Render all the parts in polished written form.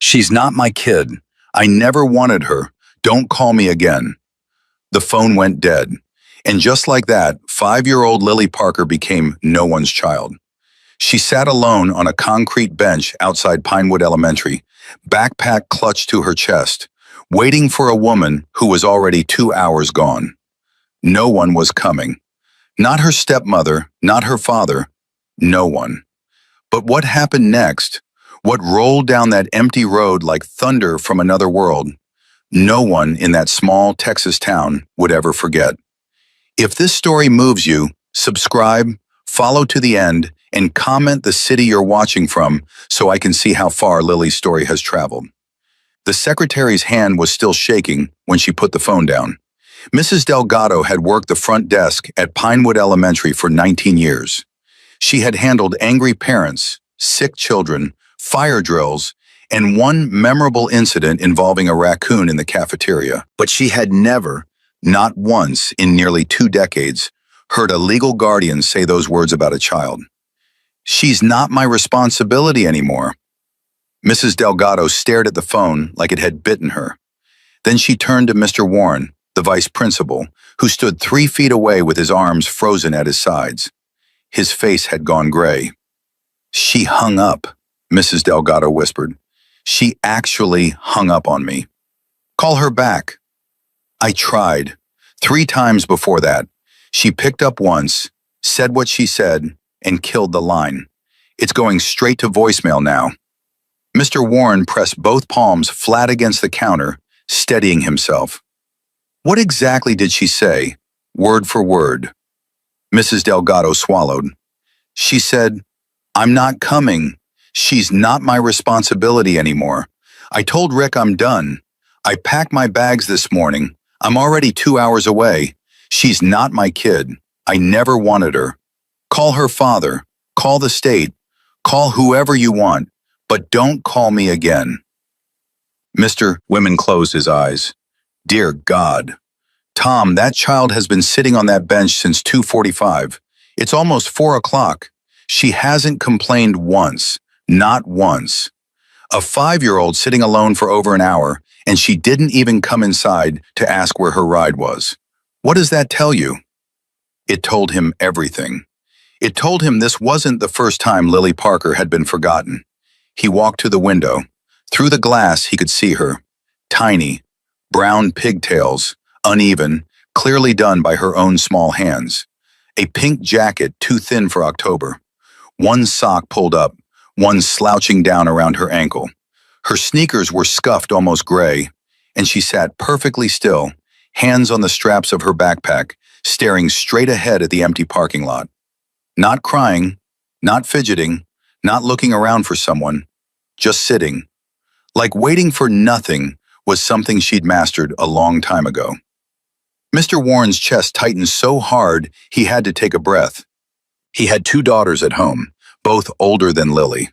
She's not my kid. I never wanted her. Don't call me again. The phone went dead. And just like that, 5-year-old Lily Parker became no one's child. She sat alone on a concrete bench outside Pinewood Elementary, backpack clutched to her chest, waiting for a woman who was already 2 hours gone. No one was coming. Not her stepmother, not her father. No one. But what happened next? What rolled down that empty road like thunder from another world? No one in that small Texas town would ever forget. If this story moves you, subscribe, follow to the end, and comment the city you're watching from so I can see how far Lily's story has traveled. The secretary's hand was still shaking when she put the phone down. Mrs. Delgado had worked the front desk at Pinewood Elementary for 19 years. She had handled angry parents, sick children, fire drills, and one memorable incident involving a raccoon in the cafeteria. But she had never, not once in nearly 2 decades, heard a legal guardian say those words about a child. She's not my responsibility anymore. Mrs. Delgado stared at the phone like it had bitten her. Then she turned to Mr. Warren, the vice principal, who stood 3 feet away with his arms frozen at his sides. His face had gone gray. She hung up, Mrs. Delgado whispered. She actually hung up on me. Call her back. I tried. 3 times before that. She picked up once, said what she said, and killed the line. It's going straight to voicemail now. Mr. Warren pressed both palms flat against the counter, steadying himself. What exactly did she say, word for word? Mrs. Delgado swallowed. She said, I'm not coming. She's not my responsibility anymore. I told Rick I'm done. I packed my bags this morning. I'm already 2 hours away. She's not my kid. I never wanted her. Call her father. Call the state. Call whoever you want. But don't call me again. Mr. Women closed his eyes. Dear God. Tom, that child has been sitting on that bench since 2:45. It's almost 4 o'clock. She hasn't complained once. Not once. A 5-year-old sitting alone for over an hour, and she didn't even come inside to ask where her ride was. What does that tell you? It told him everything. It told him this wasn't the first time Lily Parker had been forgotten. He walked to the window. Through the glass, he could see her. Tiny, brown pigtails, uneven, clearly done by her own small hands. A pink jacket too thin for October. One sock pulled up, one slouching down around her ankle. Her sneakers were scuffed almost gray, and she sat perfectly still, hands on the straps of her backpack, staring straight ahead at the empty parking lot. Not crying, not fidgeting, not looking around for someone, just sitting. Like waiting for nothing was something she'd mastered a long time ago. Mr. Warren's chest tightened so hard he had to take a breath. He had 2 daughters at home, both older than Lily.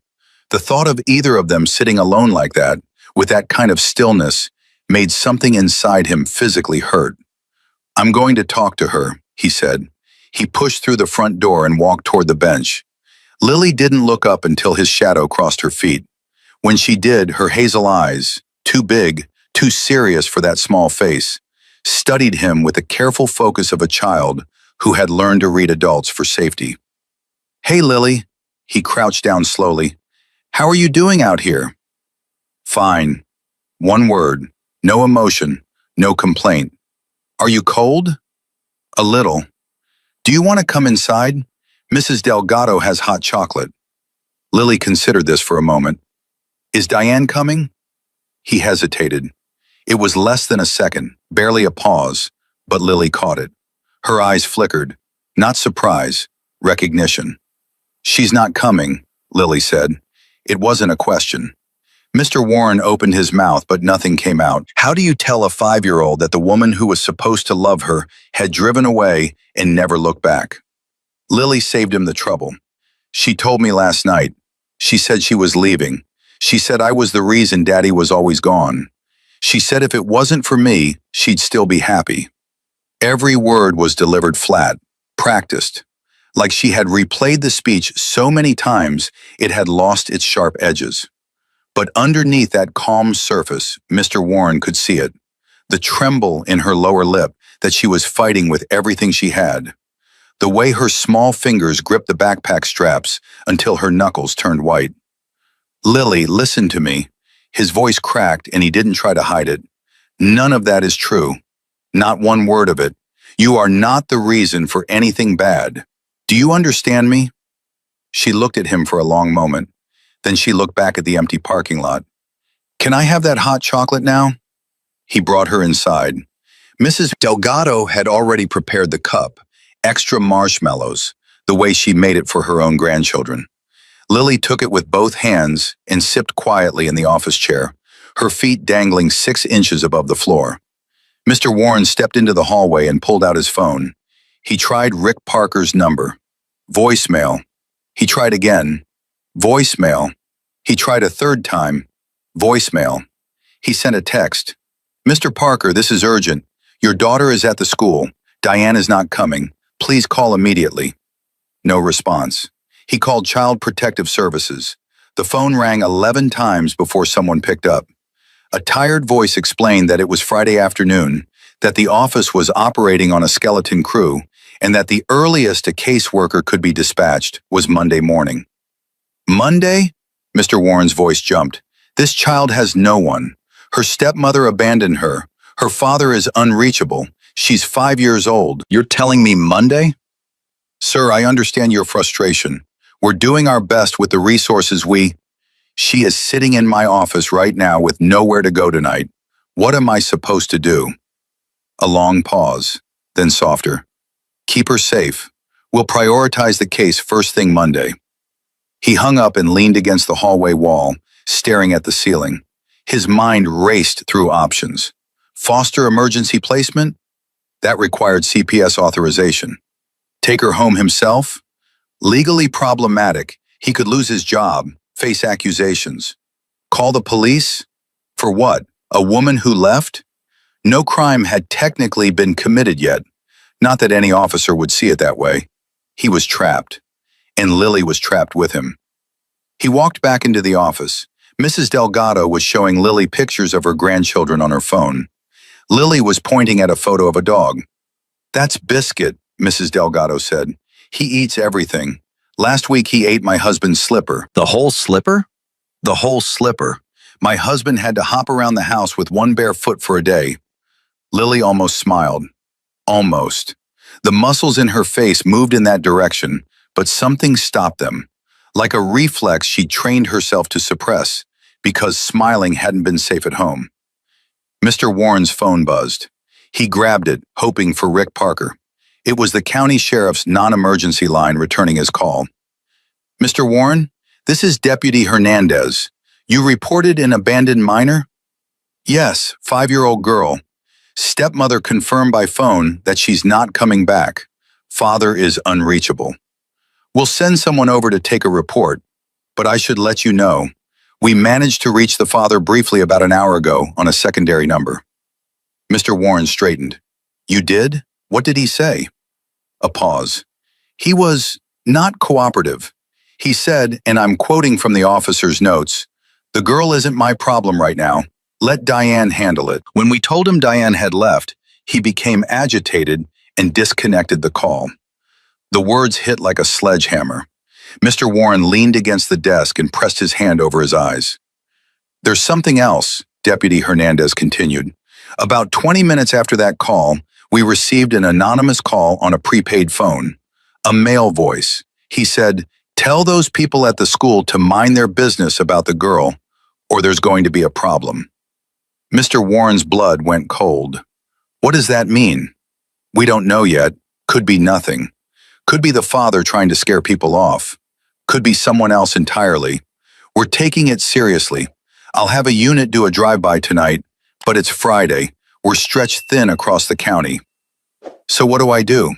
The thought of either of them sitting alone like that, with that kind of stillness, made something inside him physically hurt. I'm going to talk to her, he said. He pushed through the front door and walked toward the bench. Lily didn't look up until his shadow crossed her feet. When she did, her hazel eyes, too big, too serious for that small face, studied him with the careful focus of a child who had learned to read adults for safety. Hey, Lily. He crouched down slowly. How are you doing out here? Fine. One word. No emotion. No complaint. Are you cold? A little. Do you want to come inside? Mrs. Delgado has hot chocolate. Lily considered this for a moment. Is Diane coming? He hesitated. It was less than a second, barely a pause, but Lily caught it. Her eyes flickered. Not surprise, recognition. She's not coming, Lily said. It wasn't a question. Mr. Warren opened his mouth, but nothing came out. How do you tell a 5-year-old that the woman who was supposed to love her had driven away and never looked back? Lily saved him the trouble. She told me last night. She said she was leaving. She said I was the reason Daddy was always gone. She said if it wasn't for me, she'd still be happy. Every word was delivered flat, practiced. Like she had replayed the speech so many times, it had lost its sharp edges. But underneath that calm surface, Mr. Warren could see it. The tremble in her lower lip that she was fighting with everything she had. The way her small fingers gripped the backpack straps until her knuckles turned white. "Lily, listen to me." His voice cracked and he didn't try to hide it. "None of that is true. Not one word of it. You are not the reason for anything bad. Do you understand me?" She looked at him for a long moment. Then she looked back at the empty parking lot. "Can I have that hot chocolate now?" He brought her inside. Mrs. Delgado had already prepared the cup, extra marshmallows, the way she made it for her own grandchildren. Lily took it with both hands and sipped quietly in the office chair, her feet dangling 6 inches above the floor. Mr. Warren stepped into the hallway and pulled out his phone. He tried Rick Parker's number. Voicemail. He tried again. Voicemail. He tried a third time. Voicemail. He sent a text. "Mr. Parker, this is urgent. Your daughter is at the school. Diane is not coming. Please call immediately." No response. He called Child Protective Services. The phone rang 11 times before someone picked up. A tired voice explained that it was Friday afternoon, that the office was operating on a skeleton crew, and that the earliest a caseworker could be dispatched was Monday morning. "Monday?" Mr. Warren's voice jumped. "This child has no one. Her stepmother abandoned her. Her father is unreachable. She's 5 years old. You're telling me Monday?" "Sir, I understand your frustration. We're doing our best with the resources She is sitting in my office right now with nowhere to go tonight. What am I supposed to do?" A long pause, then softer. "Keep her safe. We'll prioritize the case first thing Monday." He hung up and leaned against the hallway wall, staring at the ceiling. His mind raced through options. Foster emergency placement? That required CPS authorization. Take her home himself? Legally problematic. He could lose his job, face accusations. Call the police? For what? A woman who left? No crime had technically been committed yet. Not that any officer would see it that way. He was trapped, and Lily was trapped with him. He walked back into the office. Mrs. Delgado was showing Lily pictures of her grandchildren on her phone. Lily was pointing at a photo of a dog. "That's Biscuit," Mrs. Delgado said. "He eats everything. Last week he ate my husband's slipper." The whole slipper? "The whole slipper. My husband had to hop around the house with one bare foot for a day." Lily almost smiled. Almost. The muscles in her face moved in that direction, but something stopped them. Like a reflex she trained herself to suppress, because smiling hadn't been safe at home. Mr. Warren's phone buzzed. He grabbed it, hoping for Rick Parker. It was the county sheriff's non-emergency line returning his call. "Mr. Warren, this is Deputy Hernandez. You reported an abandoned minor?" "Yes, 5-year-old girl. Stepmother confirmed by phone that she's not coming back. Father is unreachable. We'll send someone over to take a report, but I should let you know, we managed to reach the father briefly about an hour ago on a secondary number." Mr. Warren straightened. "You did? What did he say?" A pause. "He was not cooperative. He said, and I'm quoting from the officer's notes, 'The girl isn't my problem right now. Let Diane handle it.' When we told him Diane had left, he became agitated and disconnected the call." The words hit like a sledgehammer. Mr. Warren leaned against the desk and pressed his hand over his eyes. "There's something else," Deputy Hernandez continued. "About 20 minutes after that call, we received an anonymous call on a prepaid phone. A male voice. He said, 'Tell those people at the school to mind their business about the girl, or there's going to be a problem.'" Mr. Warren's blood went cold. What does that mean? We don't know yet. Could be nothing. Could be the father trying to scare people off. Could be someone else entirely. We're taking it seriously. I'll have a unit do a drive-by tonight, but it's Friday. We're stretched thin across the county. So what do I do?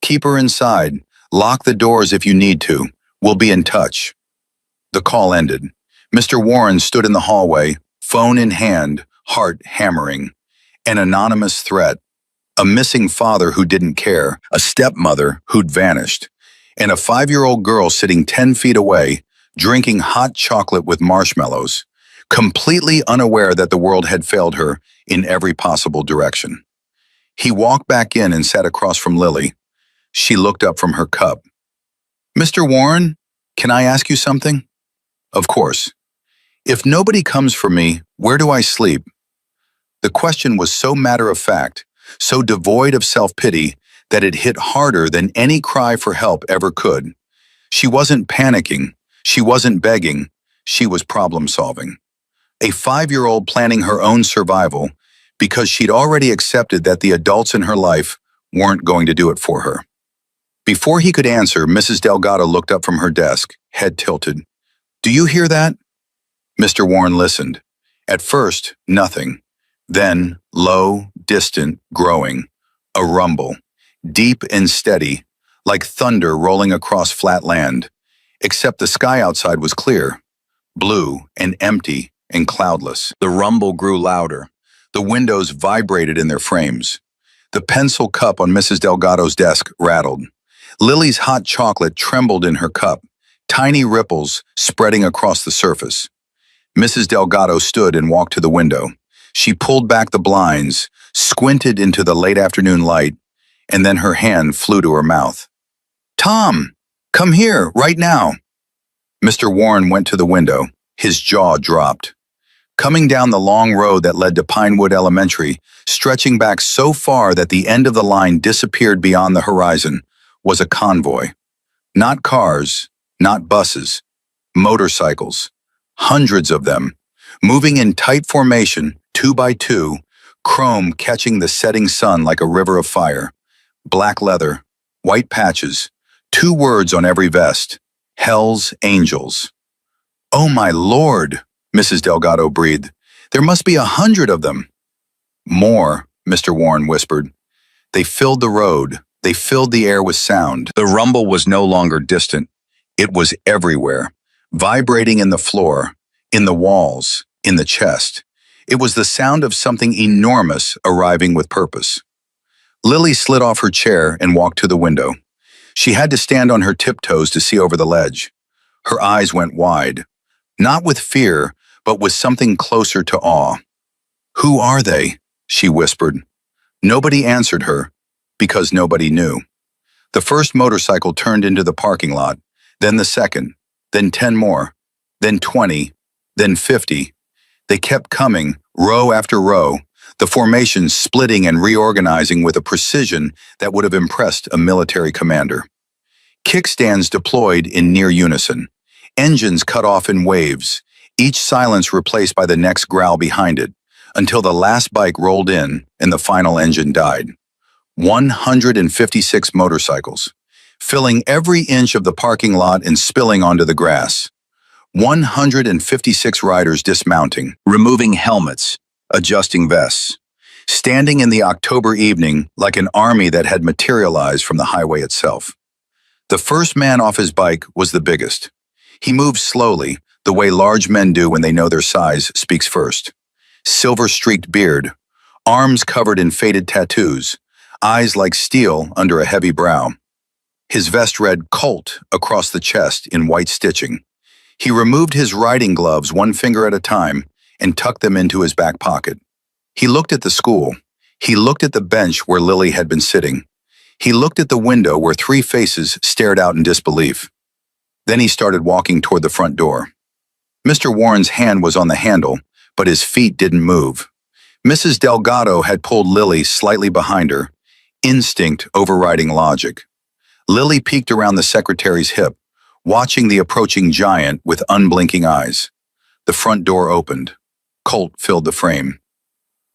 Keep her inside. Lock the doors if you need to. We'll be in touch. The call ended. Mr. Warren stood in the hallway, phone in hand, heart hammering. An anonymous threat. A missing father who didn't care, a stepmother who'd vanished, and a 5-year-old girl sitting 10 feet away, drinking hot chocolate with marshmallows. completely unaware that the world had failed her in every possible direction. He walked back in and sat across from Lily. She looked up from her cup. "Mr. Warren, can I ask you something?" "Of course." "If nobody comes for me, where do I sleep?" The question was so matter-of-fact, so devoid of self-pity, that it hit harder than any cry for help ever could. She wasn't panicking. She wasn't begging. She was problem-solving. A 5-year-old planning her own survival because she'd already accepted that the adults in her life weren't going to do it for her. Before he could answer, Mrs. Delgado looked up from her desk, head tilted. "Do you hear that?" Mr. Warren listened. At first, nothing. Then, low, distant, growing. A rumble. Deep and steady, like thunder rolling across flat land. Except the sky outside was clear. Blue and empty and cloudless. The rumble grew louder. The windows vibrated in their frames. The pencil cup on Mrs. Delgado's desk rattled. Lily's hot chocolate trembled in her cup, tiny ripples spreading across the surface. Mrs. Delgado stood and walked to the window. She pulled back the blinds, squinted into the late afternoon light, and then her hand flew to her mouth. "Tom, come here, right now." Mr. Warren went to the window. His jaw dropped. Coming down the long road that led to Pinewood Elementary, stretching back so far that the end of the line disappeared beyond the horizon, was a convoy. Not cars, not buses, motorcycles. Hundreds of them, moving in tight formation, 2 by 2, chrome catching the setting sun like a river of fire. Black leather, white patches, 2 words on every vest: Hell's Angels. "Oh my Lord," Mrs. Delgado breathed. "There must be 100 of them." "More," Mr. Warren whispered. They filled the road. They filled the air with sound. The rumble was no longer distant. It was everywhere, vibrating in the floor, in the walls, in the chest. It was the sound of something enormous arriving with purpose. Lily slid off her chair and walked to the window. She had to stand on her tiptoes to see over the ledge. Her eyes went wide, not with fear, but with something closer to awe. "Who are they?" she whispered. Nobody answered her, because nobody knew. The first motorcycle turned into the parking lot, then the second, then 10 more, then 20, then 50. They kept coming, row after row, the formation splitting and reorganizing with a precision that would have impressed a military commander. Kickstands deployed in near unison. Engines cut off in waves, each silence replaced by the next growl behind it, until the last bike rolled in and the final engine died. 156 motorcycles, filling every inch of the parking lot and spilling onto the grass. 156 riders dismounting, removing helmets, adjusting vests, standing in the October evening like an army that had materialized from the highway itself. The first man off his bike was the biggest. He moved slowly, the way large men do when they know their size speaks first. Silver-streaked beard, arms covered in faded tattoos, eyes like steel under a heavy brow. His vest read "Colt" across the chest in white stitching. He removed his riding gloves 1 finger at a time and tucked them into his back pocket. He looked at the school. He looked at the bench where Lily had been sitting. He looked at the window where 3 faces stared out in disbelief. Then he started walking toward the front door. Mr. Warren's hand was on the handle, but his feet didn't move. Mrs. Delgado had pulled Lily slightly behind her, instinct overriding logic. Lily peeked around the secretary's hip, watching the approaching giant with unblinking eyes. The front door opened. Colt filled the frame.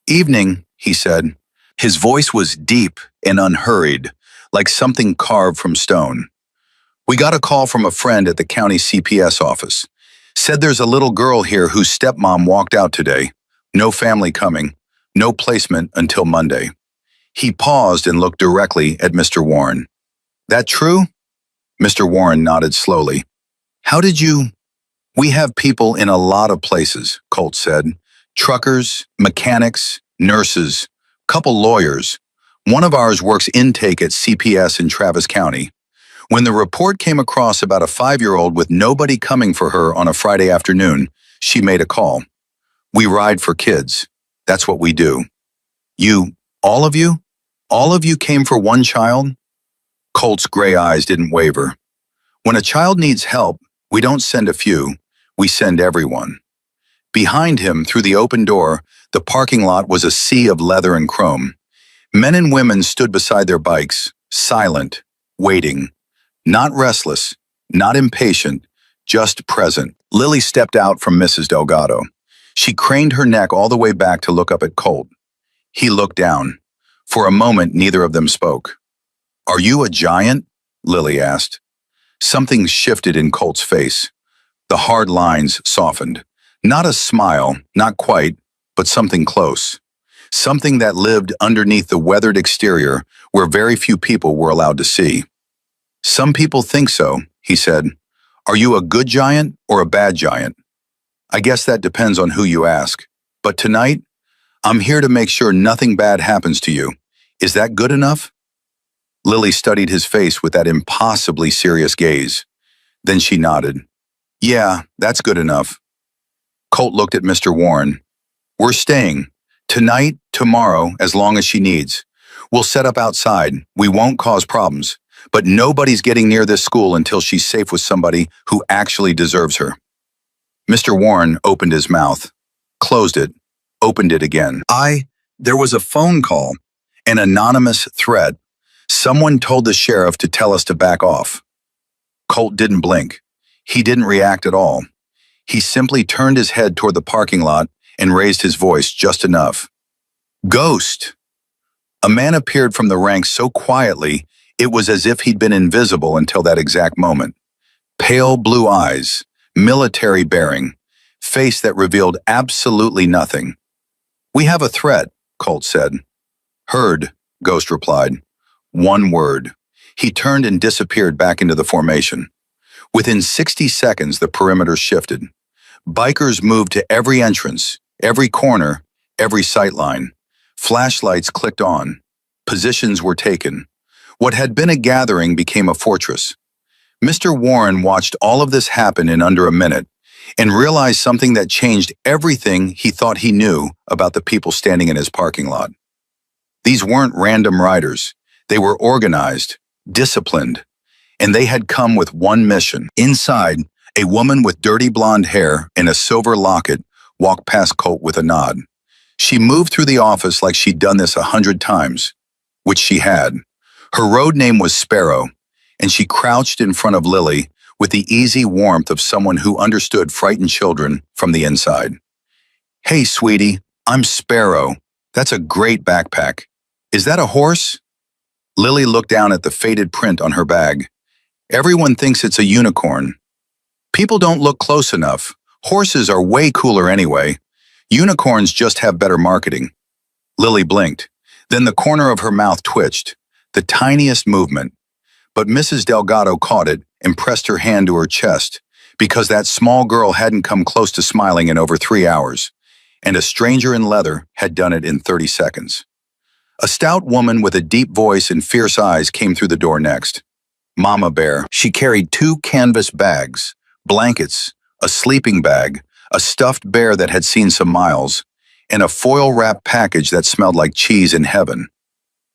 "Evening," he said. His voice was deep and unhurried, like something carved from stone. "We got a call from a friend at the county CPS office. Said there's a little girl here whose stepmom walked out today. No family coming. No placement until Monday." He paused and looked directly at Mr. Warren. "That true?" Mr. Warren nodded slowly. "How did you—" "We have people in a lot of places," Colt said. "Truckers, mechanics, nurses, couple lawyers. One of ours works intake at CPS in Travis County. When the report came across about a 5-year-old with nobody coming for her on a Friday afternoon, she made a call. We ride for kids. That's what we do. You, all of you? All of you came for one child? Colt's gray eyes didn't waver. When a child needs help, we don't send a few, we send everyone. Behind him, through the open door, the parking lot was a sea of leather and chrome. Men and women stood beside their bikes, silent, waiting. Not restless, not impatient, just present. Lily stepped out from Mrs. Delgado. She craned her neck all the way back to look up at Colt. He looked down. For a moment, neither of them spoke. "Are you a giant?" Lily asked. Something shifted in Colt's face. The hard lines softened. Not a smile, not quite, but something close. Something that lived underneath the weathered exterior where very few people were allowed to see. "Some people think so," he said. "Are you a good giant or a bad giant? I guess that depends on who you ask. But tonight, I'm here to make sure nothing bad happens to you. Is that good enough?" Lily studied his face with that impossibly serious gaze. Then she nodded. "Yeah, that's good enough." Colt looked at Mr. Warren. "We're staying. Tonight, tomorrow, as long as she needs. We'll set up outside. We won't cause problems. But nobody's getting near this school until she's safe with somebody who actually deserves her." Mr. Warren opened his mouth, closed it, opened it again. There was a phone call, an anonymous threat. Someone told the sheriff to tell us to back off. Colt didn't blink. He didn't react at all. He simply turned his head toward the parking lot and raised his voice just enough. "Ghost!" A man appeared from the ranks so quietly, it was as if he'd been invisible until that exact moment. Pale blue eyes, military bearing, face that revealed absolutely nothing. "We have a threat," Colt said. "Heard," Ghost replied. One word. He turned and disappeared back into the formation. Within 60 seconds, the perimeter shifted. Bikers moved to every entrance, every corner, every sightline. Flashlights clicked on. Positions were taken. What had been a gathering became a fortress. Mr. Warren watched all of this happen in under a minute and realized something that changed everything he thought he knew about the people standing in his parking lot. These weren't random riders. They were organized, disciplined, and they had come with one mission. Inside, a woman with dirty blonde hair and a silver locket walked past Colt with a nod. She moved through the office like she'd done this 100 times, which she had. Her road name was Sparrow, and she crouched in front of Lily with the easy warmth of someone who understood frightened children from the inside. "Hey, sweetie, I'm Sparrow. That's a great backpack. Is that a horse?" Lily looked down at the faded print on her bag. "Everyone thinks it's a unicorn. People don't look close enough. Horses are way cooler anyway. Unicorns just have better marketing." Lily blinked. Then the corner of her mouth twitched, the tiniest movement. But Mrs. Delgado caught it and pressed her hand to her chest because that small girl hadn't come close to smiling in over 3 hours, and a stranger in leather had done it in 30 seconds. A stout woman with a deep voice and fierce eyes came through the door next. Mama Bear. She carried 2 canvas bags, blankets, a sleeping bag, a stuffed bear that had seen some miles, and a foil-wrapped package that smelled like cheese in heaven.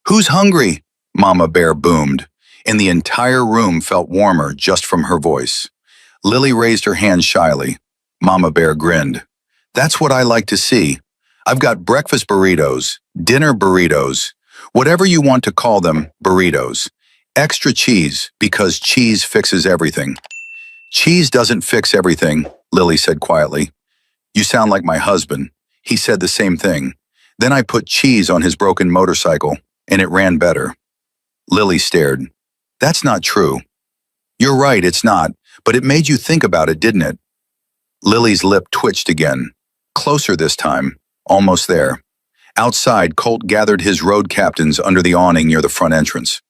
"Who's hungry?" Mama Bear boomed, and the entire room felt warmer just from her voice. Lily raised her hand shyly. Mama Bear grinned. "That's what I like to see. I've got breakfast burritos, dinner burritos, whatever you want to call them, burritos. Extra cheese, because cheese fixes everything." "Cheese doesn't fix everything," Lily said quietly. "You sound like my husband. He said the same thing. Then I put cheese on his broken motorcycle, and it ran better." Lily stared. "That's not true." "You're right, it's not, but it made you think about it, didn't it?" Lily's lip twitched again. Closer this time, almost there. Outside, Colt gathered his road captains under the awning near the front entrance.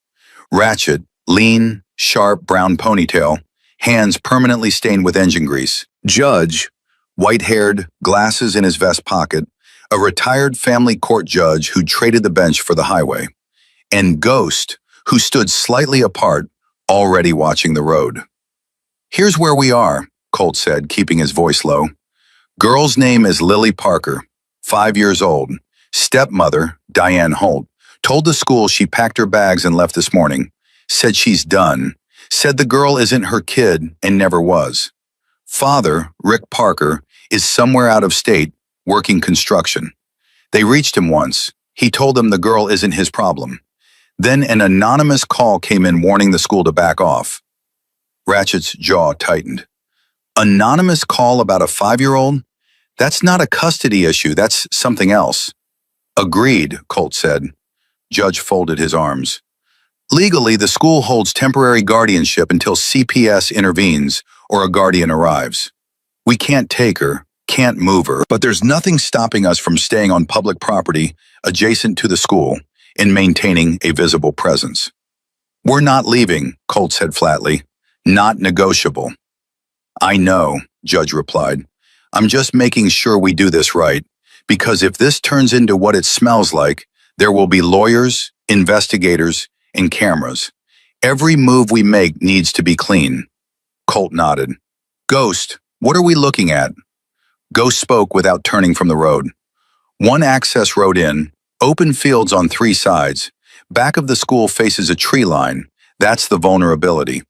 Ratchet, lean, sharp brown ponytail, hands permanently stained with engine grease. Judge, white-haired, glasses in his vest pocket, a retired family court judge who traded the bench for the highway. And Ghost, who stood slightly apart, already watching the road. "Here's where we are," Colt said, keeping his voice low. Girl's name is Lily Parker, 5 years old. Stepmother, Diane Holt, told the school she packed her bags and left this morning. Said she's done. Said the girl isn't her kid and never was. Father, Rick Parker, is somewhere out of state, working construction. They reached him once. He told them the girl isn't his problem. Then an anonymous call came in warning the school to back off. Ratchet's jaw tightened. Anonymous call about a 5-year-old? That's not a custody issue, that's something else. Agreed, Colt said. Judge folded his arms. Legally, the school holds temporary guardianship until CPS intervenes or a guardian arrives. We can't take her, can't move her, but there's nothing stopping us from staying on public property adjacent to the school and maintaining a visible presence. We're not leaving, Colt said flatly. Not negotiable. I know, Judge replied. I'm just making sure we do this right, because if this turns into what it smells like, there will be lawyers, investigators, and cameras. Every move we make needs to be clean. Colt nodded. Ghost, what are we looking at? Ghost spoke without turning from the road. One access road in, open fields on 3 sides. Back of the school faces a tree line. That's the vulnerability.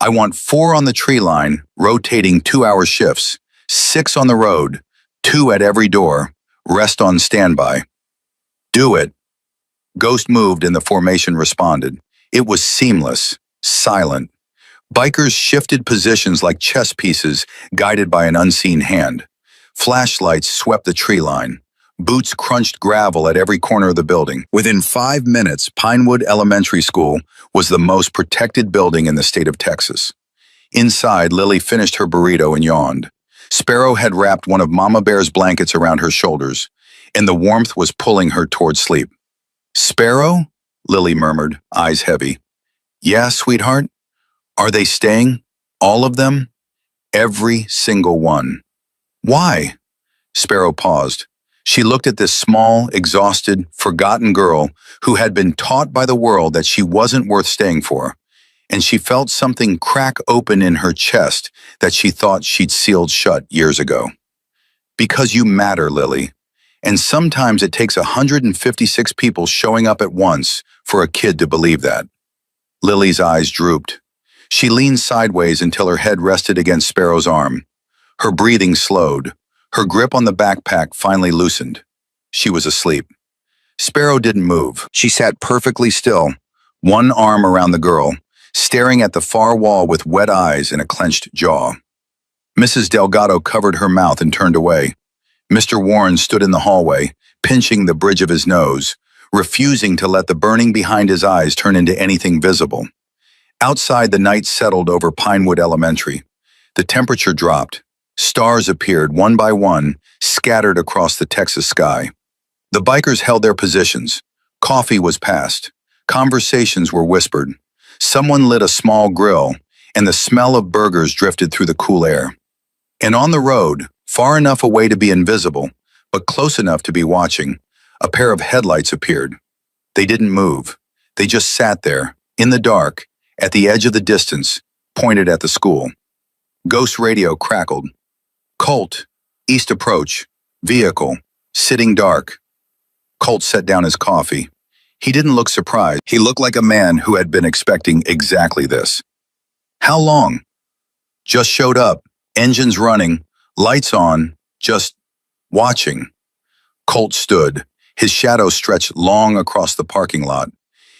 I want 4 on the tree line, rotating 2-hour shifts, 6 on the road, 2 at every door, rest on standby. Do it. Ghost moved and the formation responded. It was seamless, silent. Bikers shifted positions like chess pieces guided by an unseen hand. Flashlights swept the tree line. Boots crunched gravel at every corner of the building. Within 5 minutes, Pinewood Elementary School was the most protected building in the state of Texas. Inside, Lily finished her burrito and yawned. Sparrow had wrapped one of Mama Bear's blankets around her shoulders, and the warmth was pulling her toward sleep. Sparrow? Lily murmured, eyes heavy. Yeah, sweetheart? Are they staying? All of them? Every single one. Why? Sparrow paused. She looked at this small, exhausted, forgotten girl who had been taught by the world that she wasn't worth staying for, and she felt something crack open in her chest that she thought she'd sealed shut years ago. Because you matter, Lily, and sometimes it takes 156 people showing up at once for a kid to believe that. Lily's eyes drooped. She leaned sideways until her head rested against Sparrow's arm. Her breathing slowed. Her grip on the backpack finally loosened. She was asleep. Sparrow didn't move. She sat perfectly still, one arm around the girl, staring at the far wall with wet eyes and a clenched jaw. Mrs. Delgado covered her mouth and turned away. Mr. Warren stood in the hallway, pinching the bridge of his nose, refusing to let the burning behind his eyes turn into anything visible. Outside, the night settled over Pinewood Elementary. The temperature dropped. Stars appeared one by one, scattered across the Texas sky. The bikers held their positions. Coffee was passed. Conversations were whispered. Someone lit a small grill, and the smell of burgers drifted through the cool air. And on the road, far enough away to be invisible, but close enough to be watching, a pair of headlights appeared. They didn't move. They just sat there, in the dark, at the edge of the distance, pointed at the school. Ghost radio crackled. Colt, east approach, vehicle, sitting dark. Colt set down his coffee. He didn't look surprised. He looked like a man who had been expecting exactly this. How long? Just showed up, engines running, lights on, just watching. Colt stood, his shadow stretched long across the parking lot.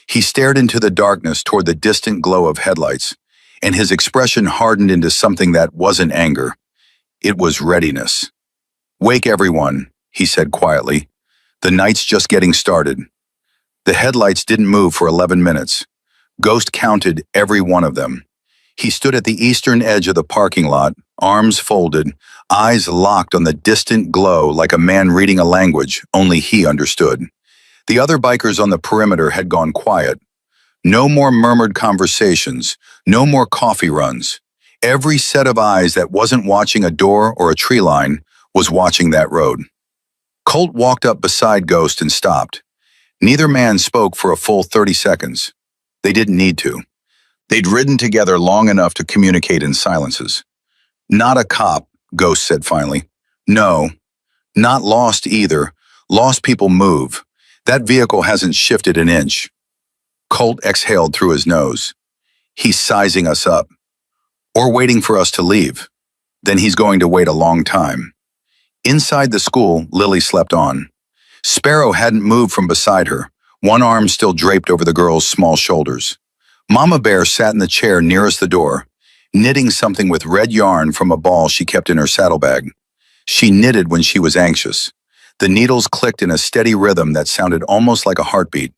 He stared into the darkness toward the distant glow of headlights, and his expression hardened into something that wasn't anger. It was readiness. Wake everyone, he said quietly. The night's just getting started. The headlights didn't move for 11 minutes. Ghost counted every one of them. He stood at the eastern edge of the parking lot, arms folded, eyes locked on the distant glow like a man reading a language only he understood. The other bikers on the perimeter had gone quiet. No more murmured conversations, no more coffee runs. Every set of eyes that wasn't watching a door or a tree line was watching that road. Colt walked up beside Ghost and stopped. Neither man spoke for a full 30 seconds. They didn't need to. They'd ridden together long enough to communicate in silences. Not a cop, Ghost said finally. No, not lost either. Lost people move. That vehicle hasn't shifted an inch. Colt exhaled through his nose. He's sizing us up. Or waiting for us to leave. Then he's going to wait a long time. Inside the school, Lily slept on. Sparrow hadn't moved from beside her, one arm still draped over the girl's small shoulders. Mama Bear sat in the chair nearest the door, knitting something with red yarn from a ball she kept in her saddlebag. She knitted when she was anxious. The needles clicked in a steady rhythm that sounded almost like a heartbeat.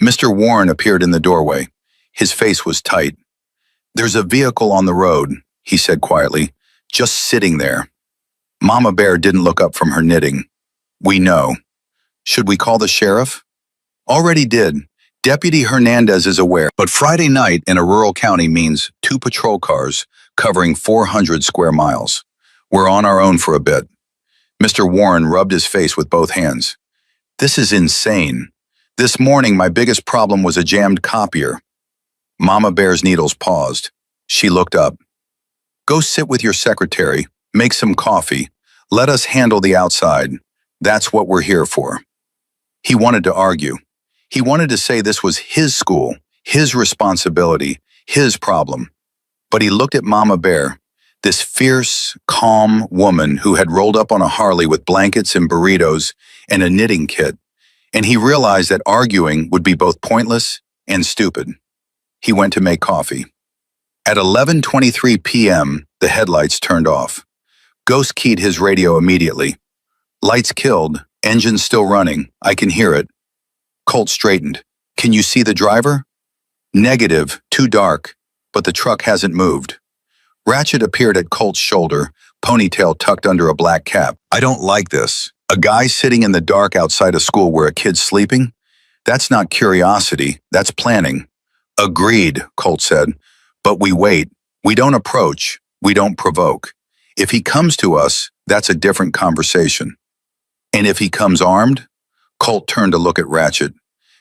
Mr. Warren appeared in the doorway. His face was tight. "There's a vehicle on the road," he said quietly, "just sitting there." Mama Bear didn't look up from her knitting. "We know. Should we call the sheriff?" "Already did. Deputy Hernandez is aware." But Friday night in a rural county means 2 patrol cars covering 400 square miles. We're on our own for a bit. Mr. Warren rubbed his face with both hands. "This is insane. This morning my biggest problem was a jammed copier." Mama Bear's needles paused. She looked up. "Go sit with your secretary, make some coffee. Let us handle the outside. That's what we're here for." He wanted to argue. He wanted to say this was his school, his responsibility, his problem. But he looked at Mama Bear, this fierce, calm woman who had rolled up on a Harley with blankets and burritos and a knitting kit, and he realized that arguing would be both pointless and stupid. He went to make coffee. At 11:23 p.m., the headlights turned off. Ghost keyed his radio immediately. "Lights killed, engine still running, I can hear it." Colt straightened. "Can you see the driver?" "Negative, too dark, but the truck hasn't moved." Ratchet appeared at Colt's shoulder, ponytail tucked under a black cap. "I don't like this. A guy sitting in the dark outside a school where a kid's sleeping? That's not curiosity, that's planning." "Agreed," Colt said. "But we wait. We don't approach. We don't provoke. If he comes to us, that's a different conversation." "And if he comes armed?" Colt turned to look at Ratchet.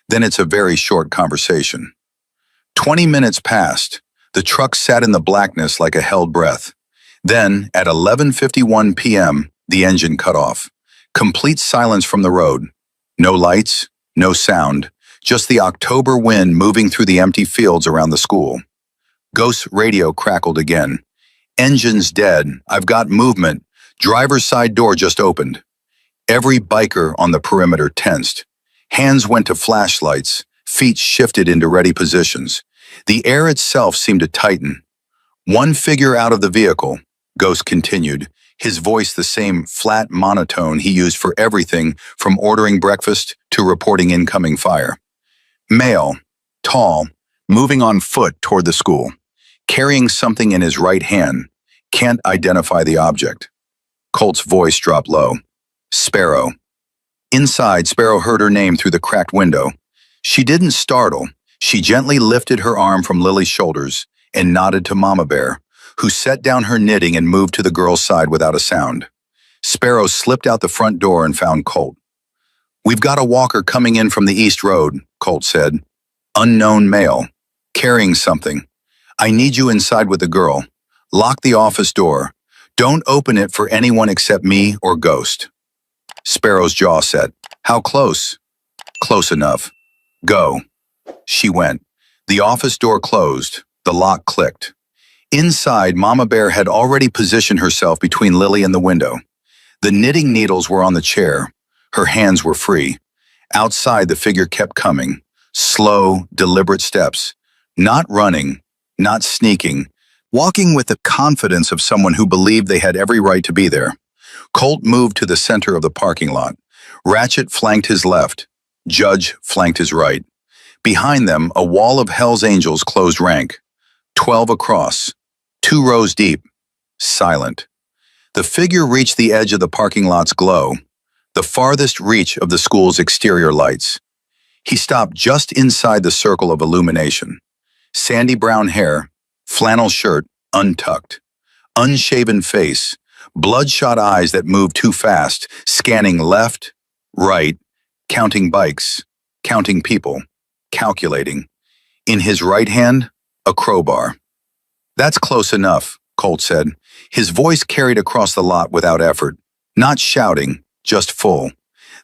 "Then it's a very short conversation." 20 minutes passed. The truck sat in the blackness like a held breath. Then, at 11:51 p.m., the engine cut off. Complete silence from the road. No lights, no sound, just the October wind moving through the empty fields around the school. Ghost's radio crackled again. "Engine's dead. I've got movement. Driver's side door just opened." Every biker on the perimeter tensed. Hands went to flashlights. Feet shifted into ready positions. The air itself seemed to tighten. "One figure out of the vehicle," Ghost continued, his voice the same flat monotone he used for everything from ordering breakfast to reporting incoming fire. "Male, tall, moving on foot toward the school, carrying something in his right hand, can't identify the object." Colt's voice dropped low. "Sparrow." Inside, Sparrow heard her name through the cracked window. She didn't startle. She gently lifted her arm from Lily's shoulders and nodded to Mama Bear, who set down her knitting and moved to the girl's side without a sound. Sparrow slipped out the front door and found Colt. "We've got a walker coming in from the East Road," Colt said. "Unknown male. Carrying something. I need you inside with the girl. Lock the office door. Don't open it for anyone except me or Ghost." Sparrow's jaw set. "How close?" "Close enough. Go." She went. The office door closed. The lock clicked. Inside, Mama Bear had already positioned herself between Lily and the window. The knitting needles were on the chair. Her hands were free. Outside, the figure kept coming. Slow, deliberate steps. Not running, not sneaking. Walking with the confidence of someone who believed they had every right to be there. Colt moved to the center of the parking lot. Ratchet flanked his left. Judge flanked his right. Behind them, a wall of Hell's Angels closed rank. 12 across. 2 rows deep. Silent. The figure reached the edge of the parking lot's glow, the farthest reach of the school's exterior lights. He stopped just inside the circle of illumination. Sandy brown hair, flannel shirt, untucked. Unshaven face, bloodshot eyes that moved too fast, scanning left, right, counting bikes, counting people, calculating. In his right hand, a crowbar. "That's close enough," Colt said. His voice carried across the lot without effort. Not shouting, just full.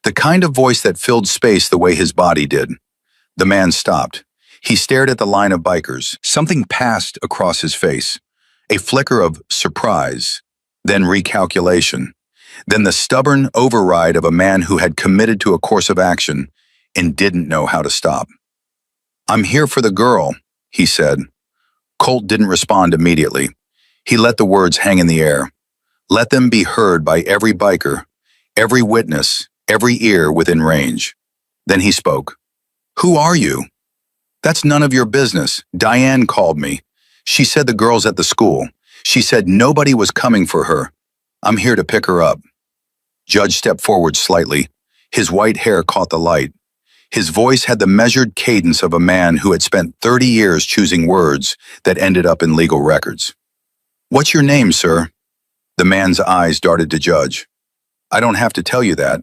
The kind of voice that filled space the way his body did. The man stopped. He stared at the line of bikers. Something passed across his face. A flicker of surprise, then recalculation, then the stubborn override of a man who had committed to a course of action and didn't know how to stop. "I'm here for the girl," he said. Colt didn't respond immediately. He let the words hang in the air. Let them be heard by every biker, every witness, every ear within range. Then he spoke. "Who are you?" "That's none of your business. Diane called me. She said the girl's at the school. She said nobody was coming for her. I'm here to pick her up." Judge stepped forward slightly. His white hair caught the light. His voice had the measured cadence of a man who had spent 30 years choosing words that ended up in legal records. "What's your name, sir?" The man's eyes darted to Judge. "I don't have to tell you that."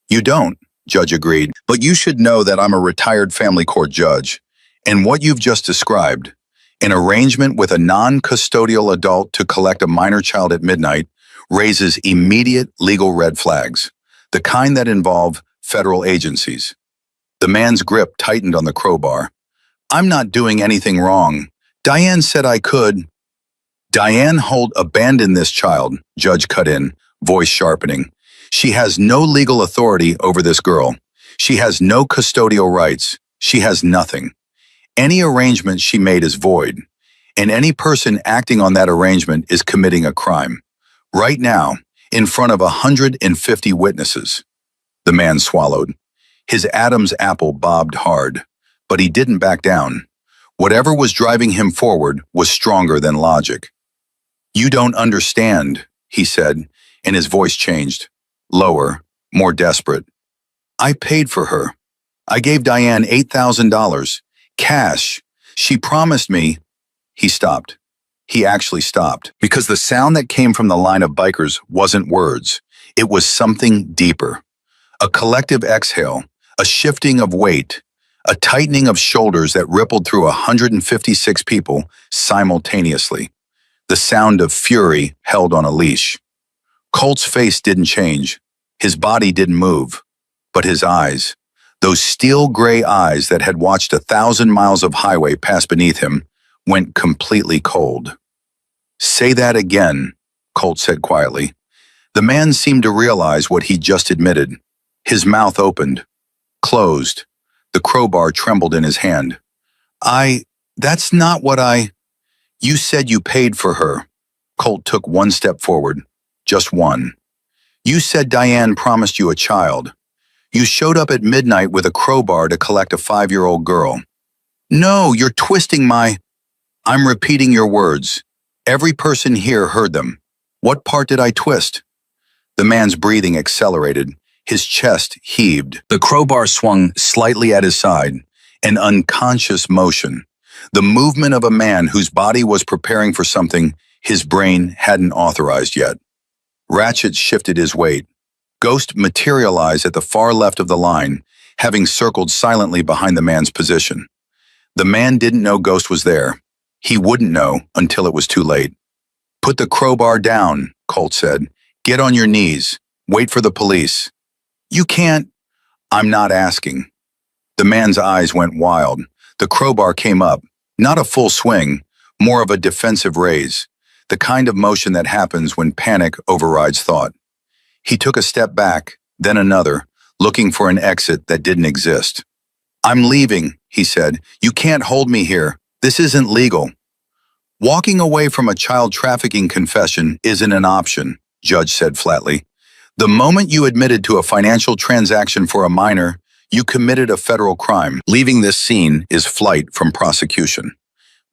"You don't," Judge agreed, "but you should know that I'm a retired family court judge. And what you've just described, an arrangement with a non-custodial adult to collect a minor child at midnight, raises immediate legal red flags, the kind that involve federal agencies." The man's grip tightened on the crowbar. "I'm not doing anything wrong. Diane said I could." "Diane Holt abandoned this child," Judge cut in, voice sharpening. "She has no legal authority over this girl. She has no custodial rights. She has nothing. Any arrangement she made is void, and any person acting on that arrangement is committing a crime. Right now, in front of 150 witnesses." The man swallowed. His Adam's apple bobbed hard, but he didn't back down. Whatever was driving him forward was stronger than logic. "You don't understand," he said, and his voice changed. Lower, more desperate. "I paid for her. I gave Diane $8,000. Cash. She promised me." He stopped. He actually stopped, because the sound that came from the line of bikers wasn't words. It was something deeper. A collective exhale, a shifting of weight, a tightening of shoulders that rippled through 156 people simultaneously. The sound of fury held on a leash. Colt's face didn't change. His body didn't move. But his eyes, those steel gray eyes that had watched 1,000 miles of highway pass beneath him, went completely cold. "Say that again," Colt said quietly. The man seemed to realize what he'd just admitted. His mouth opened, closed. The crowbar trembled in his hand. That's not what You said you paid for her." Colt took one step forward, just one. "You said Diane promised you a child. You showed up at midnight with a crowbar to collect a 5-year-old girl." "No, you're twisting my—" "I'm repeating your words. Every person here heard them. What part did I twist?" The man's breathing accelerated. His chest heaved. The crowbar swung slightly at his side, an unconscious motion. The movement of a man whose body was preparing for something his brain hadn't authorized yet. Ratchet shifted his weight. Ghost materialized at the far left of the line, having circled silently behind the man's position. The man didn't know Ghost was there. He wouldn't know until it was too late. "Put the crowbar down," Colt said. "Get on your knees. Wait for the police." "You can't." "I'm not asking." The man's eyes went wild. The crowbar came up, not a full swing, more of a defensive raise, the kind of motion that happens when panic overrides thought. He took a step back, then another, looking for an exit that didn't exist. "I'm leaving," he said. "You can't hold me here. This isn't legal." "Walking away from a child trafficking confession isn't an option," Judge said flatly. "The moment you admitted to a financial transaction for a minor, you committed a federal crime. Leaving this scene is flight from prosecution."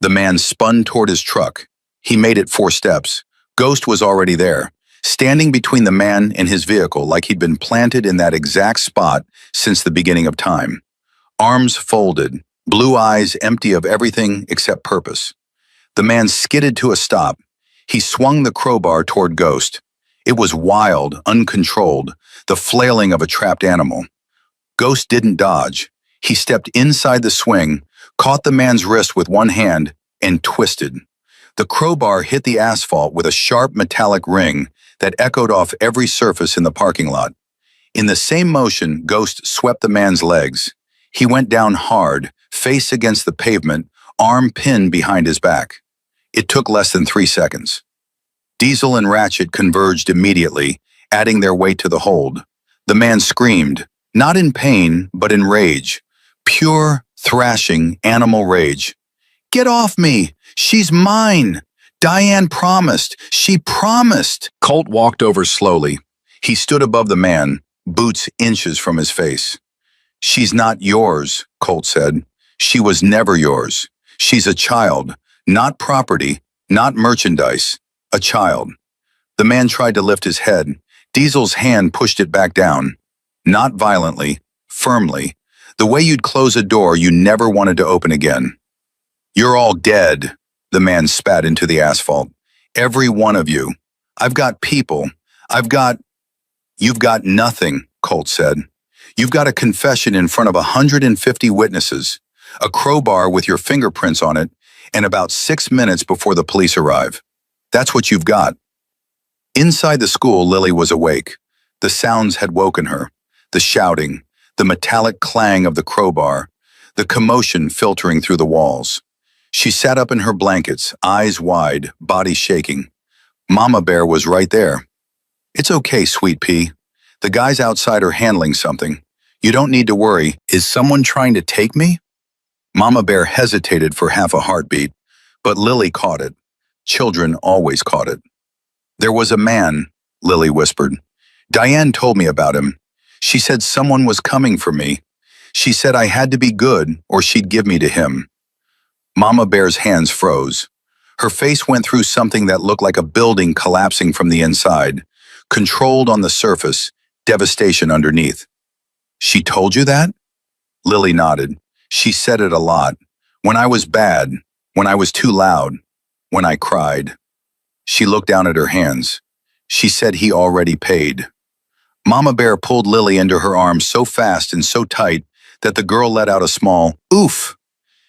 The man spun toward his truck. He made it 4 steps. Ghost was already there, standing between the man and his vehicle like he'd been planted in that exact spot since the beginning of time. Arms folded, blue eyes empty of everything except purpose. The man skidded to a stop. He swung the crowbar toward Ghost. It was wild, uncontrolled, the flailing of a trapped animal. Ghost didn't dodge. He stepped inside the swing, caught the man's wrist with one hand, and twisted. The crowbar hit the asphalt with a sharp metallic ring that echoed off every surface in the parking lot. In the same motion, Ghost swept the man's legs. He went down hard, face against the pavement, arm pinned behind his back. It took less than 3 seconds. Diesel and Ratchet converged immediately, adding their weight to the hold. The man screamed, not in pain, but in rage. Pure, thrashing, animal rage. "Get off me! She's mine! Diane promised! She promised!" Colt walked over slowly. He stood above the man, boots inches from his face. "She's not yours," Colt said. "She was never yours. She's a child, not property, not merchandise, a child." The man tried to lift his head. Diesel's hand pushed it back down. Not violently, firmly, the way you'd close a door you never wanted to open again. "You're all dead," the man spat into the asphalt. "Every one of you. I've got people. You've got nothing," Colt said. "You've got a confession in front of 150 witnesses, a crowbar with your fingerprints on it, and about 6 minutes before the police arrive. That's what you've got." Inside the school, Lily was awake. The sounds had woken her. The shouting, the metallic clang of the crowbar, the commotion filtering through the walls. She sat up in her blankets, eyes wide, body shaking. Mama Bear was right there. "It's okay, Sweet Pea. The guys outside are handling something. You don't need to worry. Is someone trying to take me?" Mama Bear hesitated for half a heartbeat, but Lily caught it. Children always caught it. "There was a man," Lily whispered. "Diane told me about him. She said someone was coming for me. She said I had to be good or she'd give me to him." Mama Bear's hands froze. Her face went through something that looked like a building collapsing from the inside, controlled on the surface, devastation underneath. "She told you that?" Lily nodded. "She said it a lot. When I was bad, when I was too loud, when I cried." She looked down at her hands. "She said he already paid." Mama Bear pulled Lily into her arms so fast and so tight that the girl let out a small oof.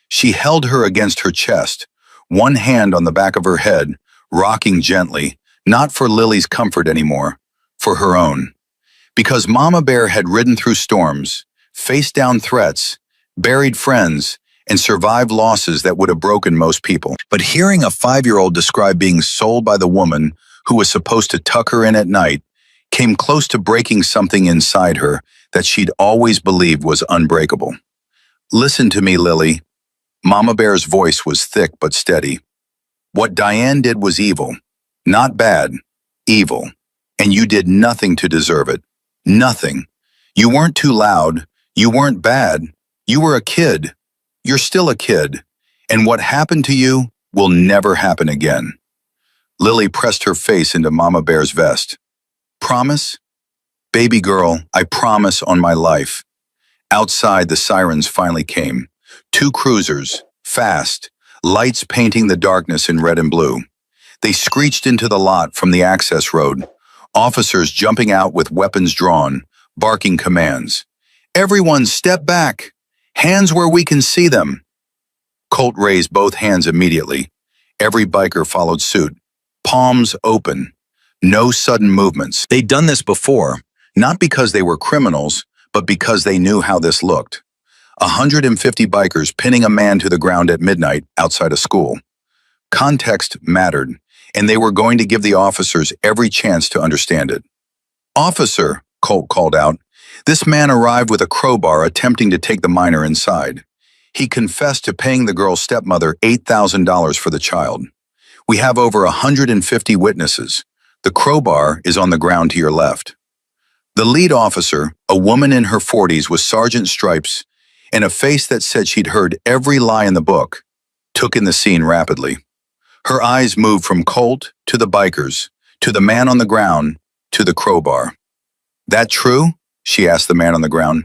She held her against her chest, one hand on the back of her head, rocking gently, not for Lily's comfort anymore, for her own. Because Mama Bear had ridden through storms, faced down threats, buried friends, and survived losses that would have broken most people. But hearing a 5-year-old describe being sold by the woman who was supposed to tuck her in at night came close to breaking something inside her that she'd always believed was unbreakable. "Listen to me, Lily." Mama Bear's voice was thick but steady. "What Diane did was evil. Not bad, evil. And you did nothing to deserve it. Nothing. You weren't too loud. You weren't bad. You were a kid. You're still a kid. And what happened to you will never happen again." Lily pressed her face into Mama Bear's vest. "Promise?" "Baby girl, I promise on my life." Outside, the sirens finally came. 2 cruisers, fast, lights painting the darkness in red and blue. They screeched into the lot from the access road, officers jumping out with weapons drawn, barking commands. "Everyone step back! Hands where we can see them!" Colt raised both hands immediately. Every biker followed suit, palms open. No sudden movements. They'd done this before, not because they were criminals, but because they knew how this looked. 150 bikers pinning a man to the ground at midnight outside a school. Context mattered, and they were going to give the officers every chance to understand it. "Officer," Colt called out, "this man arrived with a crowbar attempting to take the minor inside. He confessed to paying the girl's stepmother $8,000 for the child. We have over 150 witnesses. The crowbar is on the ground to your left." The lead officer, a woman in her 40s with sergeant stripes and a face that said she'd heard every lie in the book, took in the scene rapidly. Her eyes moved from Colt to the bikers, to the man on the ground, to the crowbar. "That true?" she asked the man on the ground.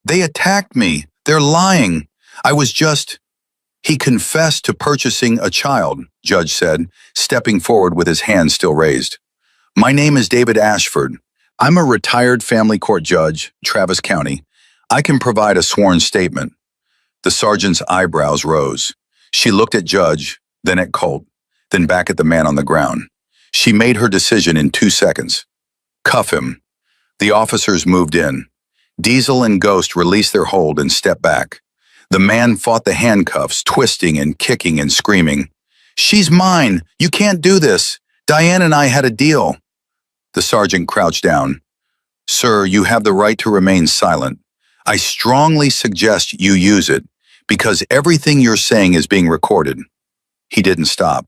"They attacked me. They're lying. I was just—" "He confessed to purchasing a child," Judge said, stepping forward with his hand still raised. "My name is David Ashford. I'm a retired family court judge, Travis County. I can provide a sworn statement." The sergeant's eyebrows rose. She looked at Judge, then at Colt, then back at the man on the ground. She made her decision in 2 seconds. Cuff him. The officers moved in. Diesel and Ghost released their hold and stepped back. The man fought the handcuffs, twisting and kicking and screaming. "She's mine! You can't do this! Diane and I had a deal!" The sergeant crouched down. "Sir, you have the right to remain silent. I strongly suggest you use it, because everything you're saying is being recorded." He didn't stop.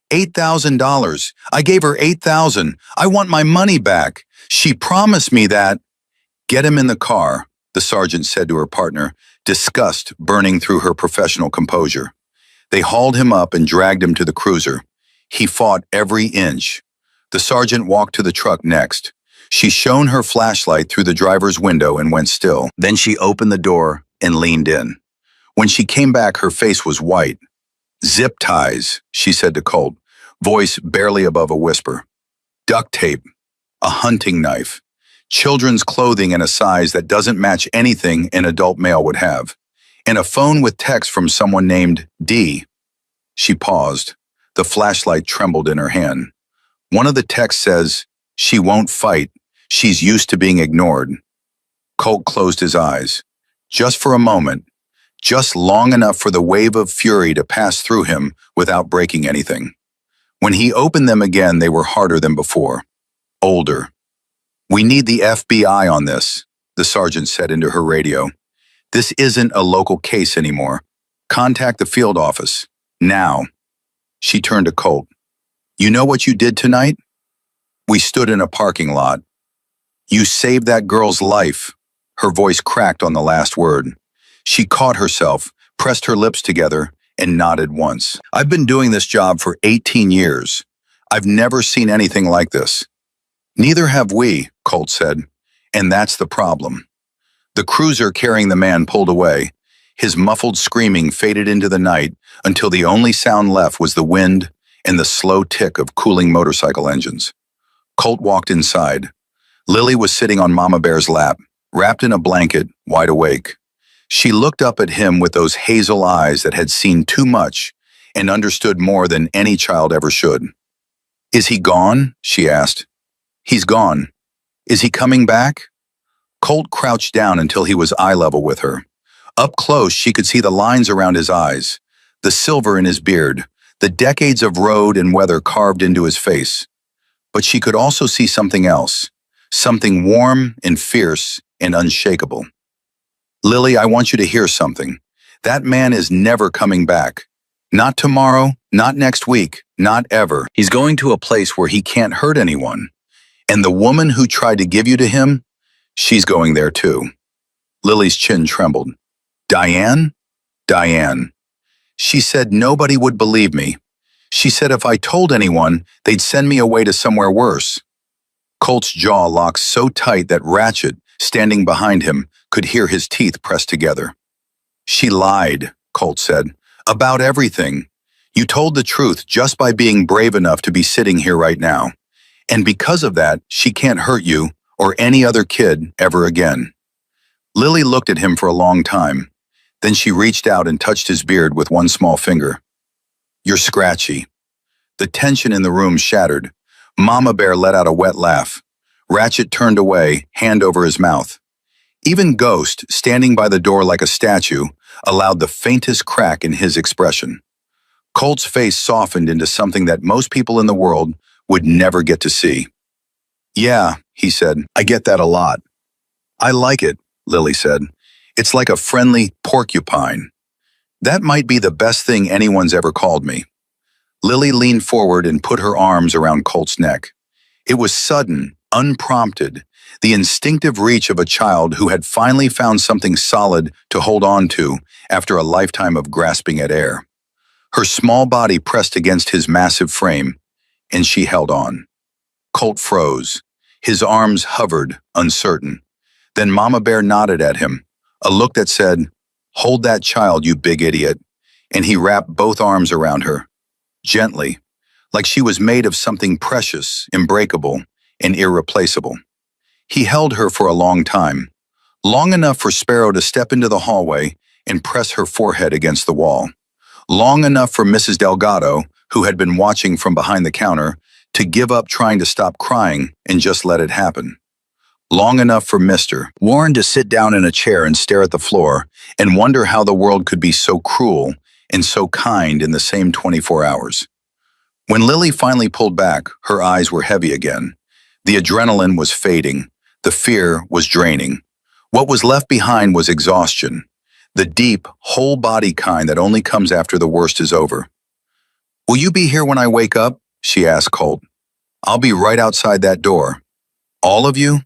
$8,000. I gave her $8,000. I want my money back. She promised me that. "Get him in the car," the sergeant said to her partner, disgust burning through her professional composure. They hauled him up and dragged him to the cruiser. He fought every inch. The sergeant walked to the truck next. She shone her flashlight through the driver's window and went still. Then she opened the door and leaned in. When she came back, her face was white. "Zip ties," she said to Colt, voice barely above a whisper. "Duct tape, a hunting knife, children's clothing in a size that doesn't match anything an adult male would have, and a phone with text from someone named D." She paused. The flashlight trembled in her hand. One of the texts says, "She won't fight. She's used to being ignored." Colt closed his eyes. Just for a moment. Just long enough for the wave of fury to pass through him without breaking anything. When he opened them again, they were harder than before. Older. "We need the FBI on this," the sergeant said into her radio. "This isn't a local case anymore. Contact the field office. Now." She turned to Colt. "You know what you did tonight? We stood in a parking lot. You saved that girl's life." Her voice cracked on the last word. She caught herself, pressed her lips together, and nodded once. "I've been doing this job for 18 years. I've never seen anything like this." "Neither have we," Colt said, "and that's the problem." The cruiser carrying the man pulled away. His muffled screaming faded into the night until the only sound left was the wind and the slow tick of cooling motorcycle engines. Colt walked inside. Lily was sitting on Mama Bear's lap, wrapped in a blanket, wide awake. She looked up at him with those hazel eyes that had seen too much and understood more than any child ever should. "Is he gone?" she asked. "He's gone. Is he coming back?" Colt crouched down until he was eye level with her. Up close, she could see the lines around his eyes, the silver in his beard, the decades of road and weather carved into his face. But she could also see something else, something warm and fierce and unshakable. "Lily, I want you to hear something. That man is never coming back. Not tomorrow, not next week, not ever. He's going to a place where he can't hurt anyone. And the woman who tried to give you to him, she's going there too." Lily's chin trembled. "Diane? Diane." She said nobody would believe me. She said if I told anyone, they'd send me away to somewhere worse. Colt's jaw locked so tight that Ratchet, standing behind him, could hear his teeth pressed together. "She lied," Colt said, "about everything. You told the truth just by being brave enough to be sitting here right now. And because of that, she can't hurt you or any other kid ever again." Lily looked at him for a long time. Then she reached out and touched his beard with one small finger. "You're scratchy." The tension in the room shattered. Mama Bear let out a wet laugh. Ratchet turned away, hand over his mouth. Even Ghost, standing by the door like a statue, allowed the faintest crack in his expression. Colt's face softened into something that most people in the world would never get to see. "Yeah," he said, "I get that a lot." "I like it," Lily said. "It's like a friendly porcupine. That might be the best thing anyone's ever called me." Lily leaned forward and put her arms around Colt's neck. It was sudden, unprompted, the instinctive reach of a child who had finally found something solid to hold on to after a lifetime of grasping at air. Her small body pressed against his massive frame, and she held on. Colt froze. His arms hovered, uncertain. Then Mama Bear nodded at him, a look that said, "Hold that child, you big idiot," and he wrapped both arms around her, gently, like she was made of something precious, unbreakable, and irreplaceable. He held her for a long time, long enough for Sparrow to step into the hallway and press her forehead against the wall, long enough for Mrs. Delgado, who had been watching from behind the counter, to give up trying to stop crying and just let it happen. Long enough for Mr. Warren to sit down in a chair and stare at the floor and wonder how the world could be so cruel and so kind in the same 24 hours. When Lily finally pulled back, her eyes were heavy again. The adrenaline was fading. The fear was draining. What was left behind was exhaustion, the deep, whole-body kind that only comes after the worst is over. "Will you be here when I wake up?" she asked Colt. "I'll be right outside that door." "All of you?"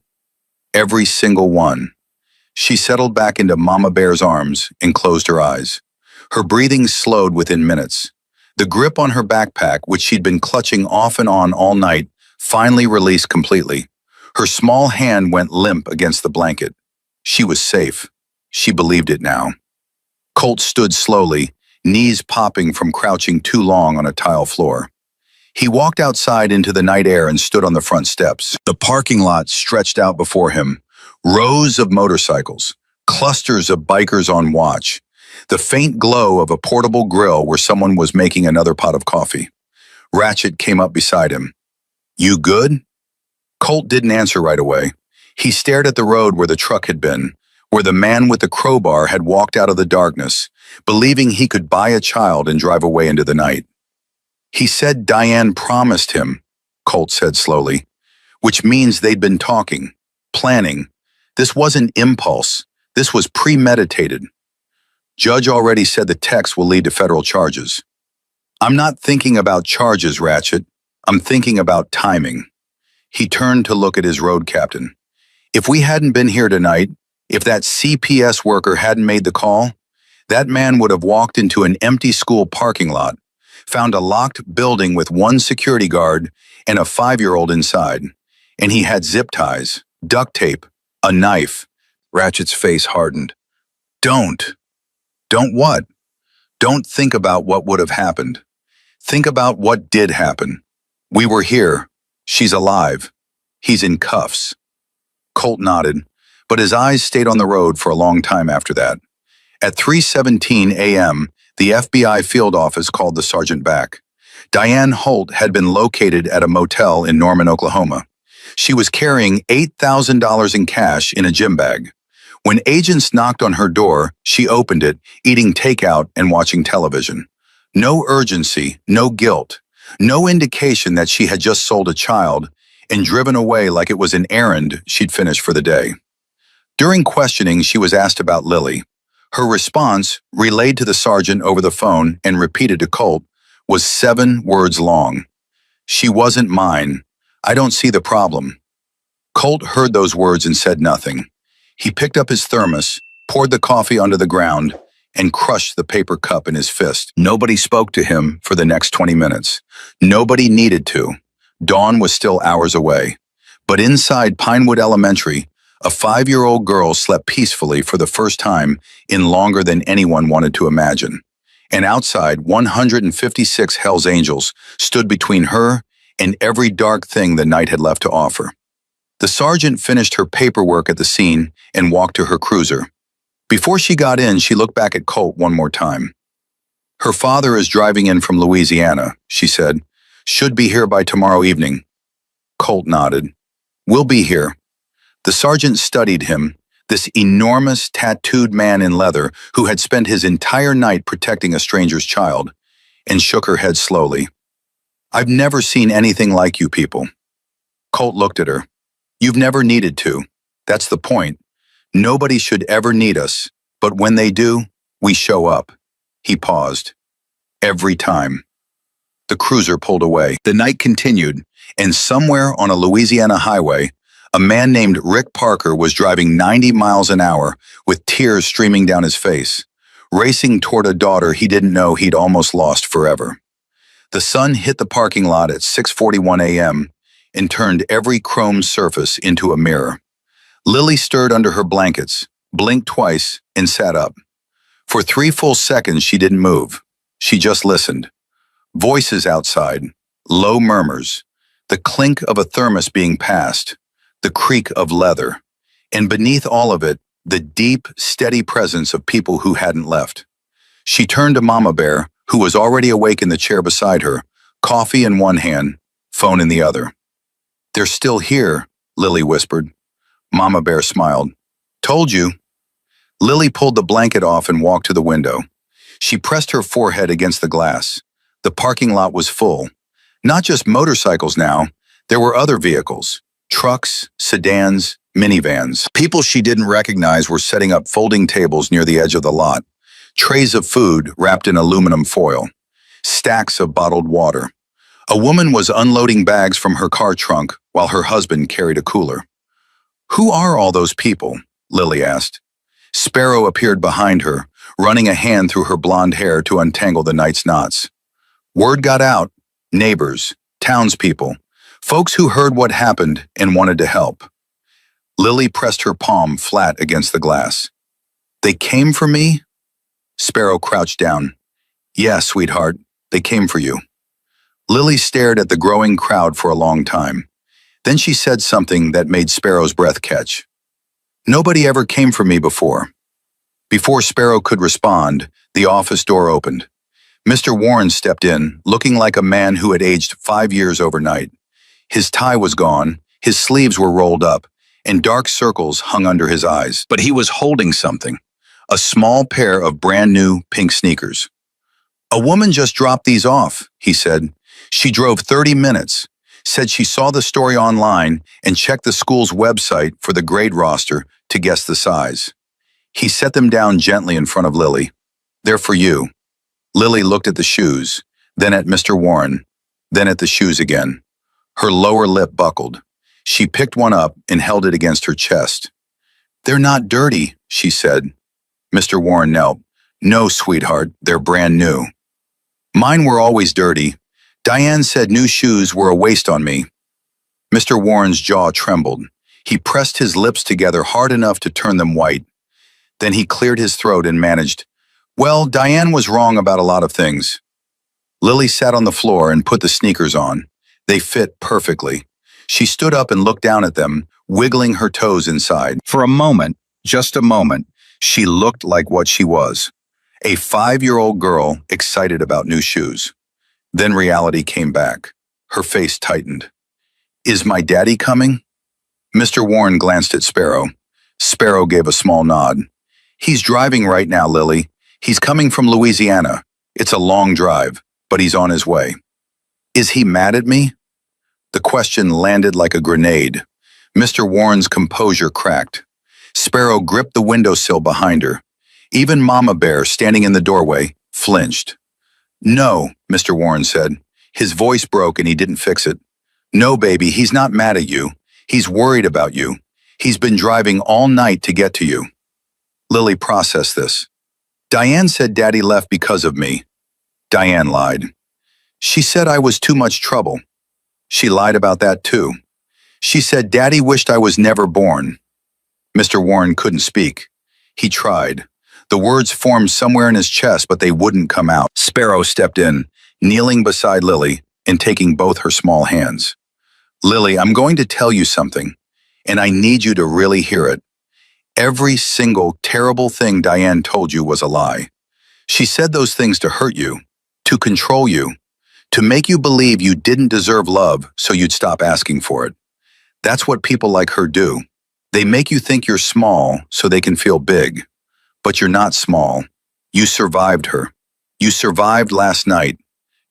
"Every single one." She settled back into Mama Bear's arms and closed her eyes. Her breathing slowed within minutes. The grip on her backpack, which she'd been clutching off and on all night, finally released completely. Her small hand went limp against the blanket. She was safe. She believed it now. Colt stood slowly, knees popping from crouching too long on a tile floor. He walked outside into the night air and stood on the front steps. The parking lot stretched out before him. Rows of motorcycles, clusters of bikers on watch, the faint glow of a portable grill where someone was making another pot of coffee. Ratchet came up beside him. "You good?" Colt didn't answer right away. He stared at the road where the truck had been, where the man with the crowbar had walked out of the darkness, believing he could buy a child and drive away into the night. "He said Diane promised him," Colt said slowly, "which means they'd been talking, planning. This wasn't impulse. This was premeditated. Judge already said the text will lead to federal charges." "I'm not thinking about charges, Ratchet. I'm thinking about timing." He turned to look at his road captain. "If we hadn't been here tonight, if that CPS worker hadn't made the call, that man would have walked into an empty school parking lot, found a locked building with one security guard and a 5-year-old inside, and he had zip ties, duct tape, a knife." Ratchet's face hardened. Don't what? Don't think about what would have happened. Think about what did happen. We were here. She's alive. He's in cuffs." Colt nodded, but his eyes stayed on the road for a long time after that. At 3:17 a.m., the FBI field office called the sergeant back. Diane Holt had been located at a motel in Norman, Oklahoma. She was carrying $8,000 in cash in a gym bag. When agents knocked on her door, she opened it, eating takeout and watching television. No urgency, no guilt, no indication that she had just sold a child and driven away like it was an errand she'd finished for the day. During questioning, she was asked about Lily. Her response, relayed to the sergeant over the phone and repeated to Colt, was 7 words long. "She wasn't mine. I don't see the problem." Colt heard those words and said nothing. He picked up his thermos, poured the coffee onto the ground, and crushed the paper cup in his fist. Nobody spoke to him for the next 20 minutes. Nobody needed to. Dawn was still hours away. But inside Pinewood Elementary, a 5-year-old girl slept peacefully for the first time in longer than anyone wanted to imagine. And outside, 156 Hells Angels stood between her and every dark thing the night had left to offer. The sergeant finished her paperwork at the scene and walked to her cruiser. Before she got in, she looked back at Colt one more time. "Her father is driving in from Louisiana," she said. "Should be here by tomorrow evening." Colt nodded. "We'll be here." The sergeant studied him, this enormous, tattooed man in leather who had spent his entire night protecting a stranger's child, and shook her head slowly. "I've never seen anything like you people." Colt looked at her. "You've never needed to. That's the point. Nobody should ever need us, but when they do, we show up." He paused. "Every time." The cruiser pulled away. The night continued, and somewhere on a Louisiana highway, a man named Rick Parker was driving 90 miles an hour with tears streaming down his face, racing toward a daughter he didn't know he'd almost lost forever. The sun hit the parking lot at 6:41 a.m. and turned every chrome surface into a mirror. Lily stirred under her blankets, blinked twice, and sat up. For 3 full seconds, she didn't move. She just listened. Voices outside, low murmurs, the clink of a thermos being passed, the creak of leather, and beneath all of it, the deep, steady presence of people who hadn't left. She turned to Mama Bear, who was already awake in the chair beside her, coffee in one hand, phone in the other. "They're still here," Lily whispered. Mama Bear smiled. "Told you." Lily pulled the blanket off and walked to the window. She pressed her forehead against the glass. The parking lot was full. Not just motorcycles now, there were other vehicles. Trucks, sedans, minivans. People she didn't recognize were setting up folding tables near the edge of the lot. Trays of food wrapped in aluminum foil. Stacks of bottled water. A woman was unloading bags from her car trunk while her husband carried a cooler. "Who are all those people?" Lily asked. Sparrow appeared behind her, running a hand through her blonde hair to untangle the night's knots. Word got out. Neighbors, townspeople, folks who heard what happened and wanted to help. Lily pressed her palm flat against the glass. "They came for me?" Sparrow crouched down. "Yeah, sweetheart, they came for you." Lily stared at the growing crowd for a long time. Then she said something that made Sparrow's breath catch. "Nobody ever came for me before." Before Sparrow could respond, the office door opened. Mr. Warren stepped in, looking like a man who had aged 5 years overnight. His tie was gone, his sleeves were rolled up, and dark circles hung under his eyes. But he was holding something, a small pair of brand new pink sneakers. "A woman just dropped these off," he said. "She drove 30 minutes, said she saw the story online and checked the school's website for the grade roster to guess the size." He set them down gently in front of Lily. "They're for you." Lily looked at the shoes, then at Mr. Warren, then at the shoes again. Her lower lip buckled. She picked one up and held it against her chest. "They're not dirty," she said. Mr. Warren knelt. "No, sweetheart, they're brand new." "Mine were always dirty. Diane said new shoes were a waste on me." Mr. Warren's jaw trembled. He pressed his lips together hard enough to turn them white. Then he cleared his throat and managed, "Well, Diane was wrong about a lot of things." Lily sat on the floor and put the sneakers on. They fit perfectly. She stood up and looked down at them, wiggling her toes inside. For a moment, just a moment, she looked like what she was. A 5-year-old girl excited about new shoes. Then reality came back. Her face tightened. "Is my daddy coming?" Mr. Warren glanced at Sparrow. Sparrow gave a small nod. "He's driving right now, Lily. He's coming from Louisiana. It's a long drive, but he's on his way." "Is he mad at me?" The question landed like a grenade. Mr. Warren's composure cracked. Sparrow gripped the windowsill behind her. Even Mama Bear, standing in the doorway, flinched. "No," Mr. Warren said. His voice broke and he didn't fix it. "No, baby, he's not mad at you. He's worried about you. He's been driving all night to get to you." Lily processed this. "Diane said Daddy left because of me." Diane lied. "She said I was too much trouble." She lied about that too. "She said Daddy wished I was never born." Mr. Warren couldn't speak. He tried. The words formed somewhere in his chest, but they wouldn't come out. Sparrow stepped in, kneeling beside Lily and taking both her small hands. "Lily, I'm going to tell you something, and I need you to really hear it. Every single terrible thing Diane told you was a lie. She said those things to hurt you, to control you, to make you believe you didn't deserve love so you'd stop asking for it. That's what people like her do. They make you think you're small so they can feel big. But you're not small. You survived her. You survived last night.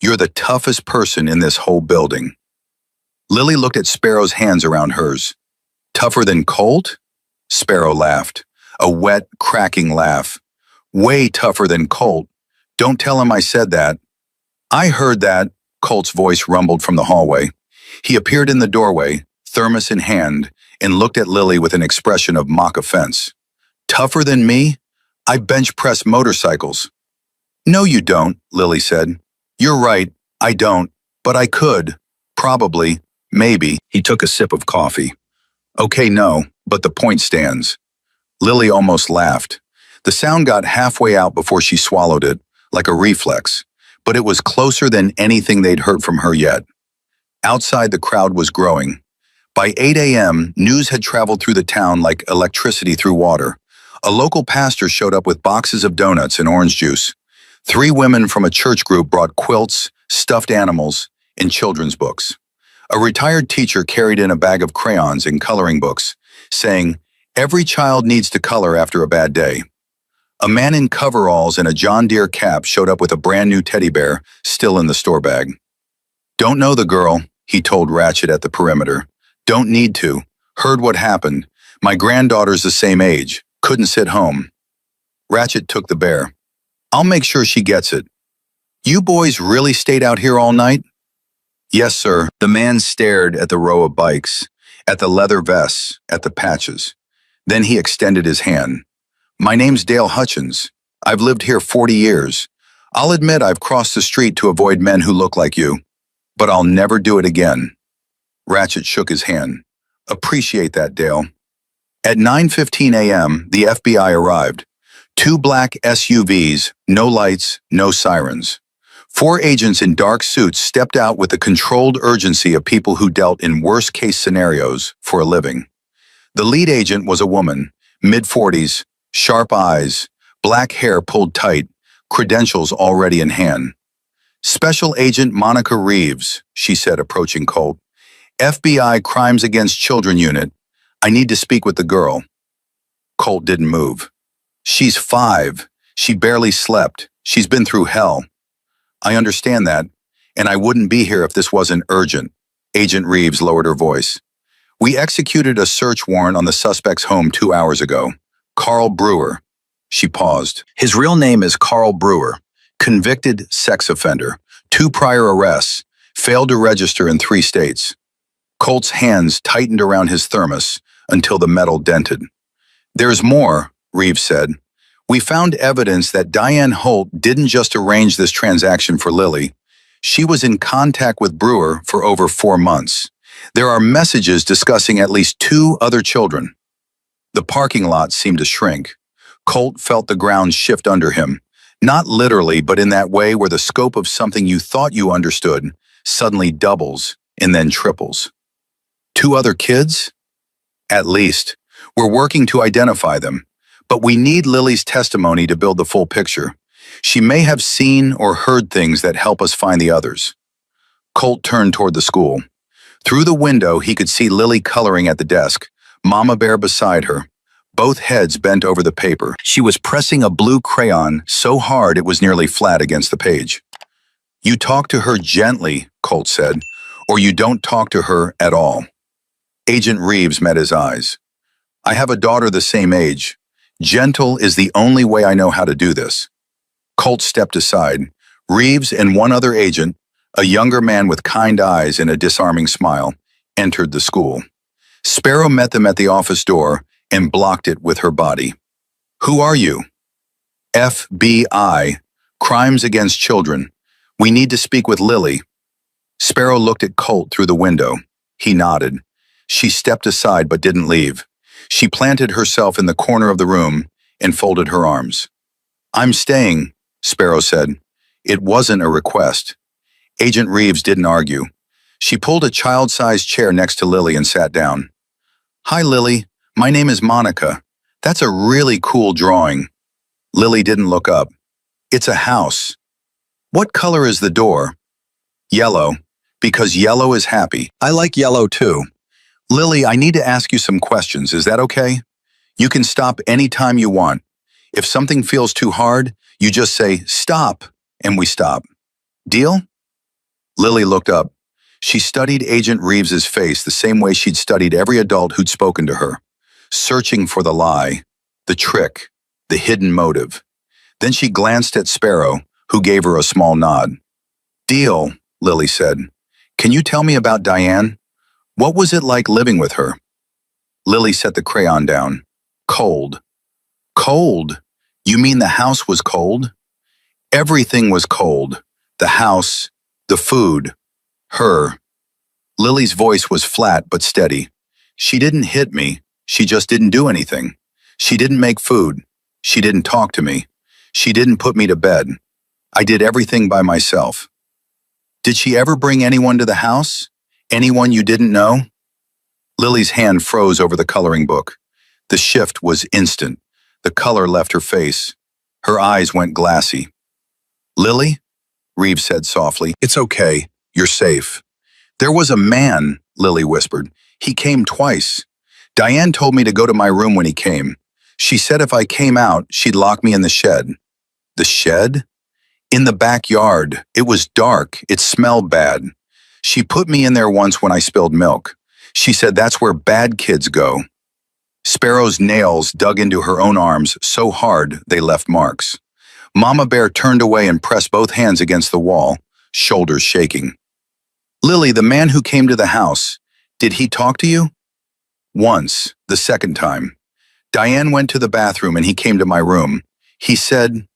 You're the toughest person in this whole building." Lily looked at Sparrow's hands around hers. "Tougher than Colt?" Sparrow laughed. A wet, cracking laugh. "Way tougher than Colt. Don't tell him I said that." "I heard that," Colt's voice rumbled from the hallway. He appeared in the doorway, thermos in hand, and looked at Lily with an expression of mock offense. "Tougher than me? I bench press motorcycles." "No, you don't," Lily said. "You're right, I don't, but I could. Probably, maybe." He took a sip of coffee. "Okay, no, but the point stands." Lily almost laughed. The sound got halfway out before she swallowed it, like a reflex, but it was closer than anything they'd heard from her yet. Outside, the crowd was growing. By 8 a.m., news had traveled through the town like electricity through water. A local pastor showed up with boxes of donuts and orange juice. 3 women from a church group brought quilts, stuffed animals, and children's books. A retired teacher carried in a bag of crayons and coloring books, saying, "Every child needs to color after a bad day." A man in coveralls and a John Deere cap showed up with a brand new teddy bear still in the store bag. "Don't know the girl," he told Ratchet at the perimeter. "Don't need to. Heard what happened. My granddaughter's the same age. Couldn't sit home." Ratchet took the bear. "I'll make sure she gets it." "You boys really stayed out here all night?" "Yes, sir." The man stared at the row of bikes, at the leather vests, at the patches. Then he extended his hand. "My name's Dale Hutchins. I've lived here 40 years. I'll admit I've crossed the street to avoid men who look like you, but I'll never do it again." Ratchet shook his hand. "Appreciate that, Dale." At 9:15 a.m., the FBI arrived. 2 black SUVs, no lights, no sirens. 4 agents in dark suits stepped out with the controlled urgency of people who dealt in worst-case scenarios for a living. The lead agent was a woman, mid-40s, sharp eyes, black hair pulled tight, credentials already in hand. "Special Agent Monica Reeves," she said, approaching Colt. "FBI Crimes Against Children Unit. I need to speak with the girl." Colt didn't move. "She's 5. She barely slept. She's been through hell." "I understand that, and I wouldn't be here if this wasn't urgent." Agent Reeves lowered her voice. "We executed a search warrant on the suspect's home 2 hours ago. Carl Brewer." She paused. "His real name is Carl Brewer. Convicted sex offender. 2 prior arrests. Failed to register in 3 states." Colt's hands tightened around his thermos until the metal dented. "There's more," Reeves said. "We found evidence that Diane Holt didn't just arrange this transaction for Lily. She was in contact with Brewer for over 4 months. There are messages discussing at least 2 other children." The parking lot seemed to shrink. Colt felt the ground shift under him, not literally, but in that way where the scope of something you thought you understood suddenly doubles and then triples. 2 other kids? At least. We're working to identify them. But we need Lily's testimony to build the full picture. She may have seen or heard things that help us find the others. Colt turned toward the school. Through the window, he could see Lily coloring at the desk, Mama Bear beside her, both heads bent over the paper. She was pressing a blue crayon so hard it was nearly flat against the page. "You talk to her gently," Colt said, "or you don't talk to her at all." Agent Reeves met his eyes. "I have a daughter the same age. Gentle is the only way I know how to do this." Colt stepped aside. Reeves and 1 other agent, a younger man with kind eyes and a disarming smile, entered the school. Sparrow met them at the office door and blocked it with her body. "Who are you?" "FBI, Crimes Against Children. We need to speak with Lily." Sparrow looked at Colt through the window. He nodded. She stepped aside but didn't leave. She planted herself in the corner of the room and folded her arms. "I'm staying," Sparrow said. It wasn't a request. Agent Reeves didn't argue. She pulled a child-sized chair next to Lily and sat down. "Hi, Lily. My name is Monica. That's a really cool drawing." Lily didn't look up. "It's a house." "What color is the door?" "Yellow, because yellow is happy." "I like yellow too." "Lily, I need to ask you some questions. Is that okay? You can stop anytime you want. If something feels too hard, you just say, 'Stop,' and we stop. Deal?" Lily looked up. She studied Agent Reeves's face the same way she'd studied every adult who'd spoken to her, searching for the lie, the trick, the hidden motive. Then she glanced at Sparrow, who gave her a small nod. "Deal," Lily said. "Can you tell me about Diane? What was it like living with her?" Lily set the crayon down. "Cold." "Cold? You mean the house was cold?" "Everything was cold. The house, the food, her." Lily's voice was flat but steady. "She didn't hit me. She just didn't do anything. She didn't make food. She didn't talk to me. She didn't put me to bed. I did everything by myself." "Did she ever bring anyone to the house? Anyone you didn't know?" Lily's hand froze over the coloring book. The shift was instant. The color left her face. Her eyes went glassy. "Lily?" Reeves said softly. "It's okay. You're safe. There was a man, Lily whispered. He came twice. Diane told me to go to my room when he came. She said if I came out, she'd lock me in the shed. The shed? In the backyard. It was dark. It smelled bad. She put me in there once when I spilled milk. She said that's where bad kids go. Sparrow's nails dug into her own arms so hard they left marks. Mama Bear turned away and pressed both hands against the wall, shoulders shaking. Lily, the man who came to the house, did he talk to you? Once, the second time. Diane went to the bathroom and he came to my room. He said,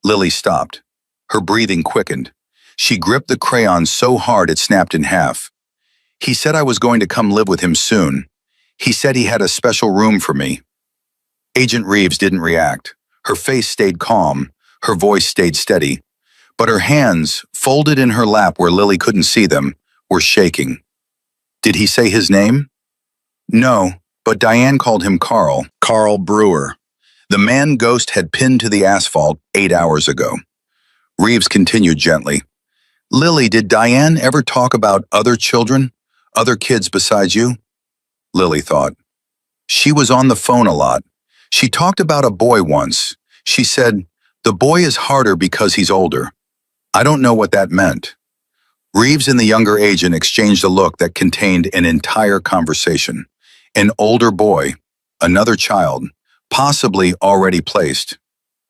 Lily stopped. Her breathing quickened. She gripped the crayon so hard it snapped in half. He said I was going to come live with him soon. He said he had a special room for me. Agent Reeves didn't react. Her face stayed calm. Her voice stayed steady. But her hands, folded in her lap where Lily couldn't see them, were shaking. Did he say his name? No, but Diane called him Carl. Carl Brewer. The man Ghost had pinned to the asphalt 8 hours ago. Reeves continued gently. Lily, did Diane ever talk about other children? Other kids besides you? Lily thought. She was on the phone a lot. She talked about a boy once. She said, the boy is harder because he's older. I don't know what that meant. Reeves and the younger agent exchanged a look that contained an entire conversation. An older boy, another child, possibly already placed,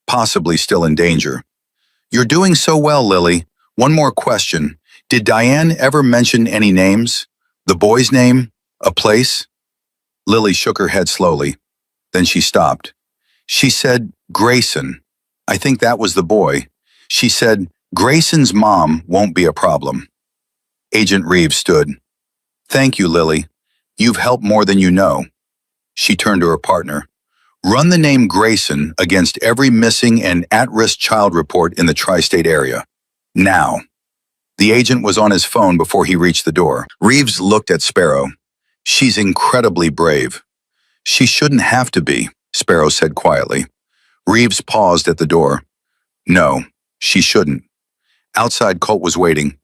possibly still in danger. You're doing so well, Lily. One more question. Did Diane ever mention any names? The boy's name? A place? Lily shook her head slowly. Then she stopped. She said, Grayson. I think that was the boy. She said, Grayson's mom won't be a problem. Agent Reeves stood. Thank you, Lily. You've helped more than you know. She turned to her partner. Run the name Grayson against every missing and at-risk child report in the tri-state area. Now. The agent was on his phone before he reached the door. Reeves looked at Sparrow. She's incredibly brave. She shouldn't have to be, Sparrow said quietly. Reeves paused at the door. No, she shouldn't. Outside, Colt was waiting.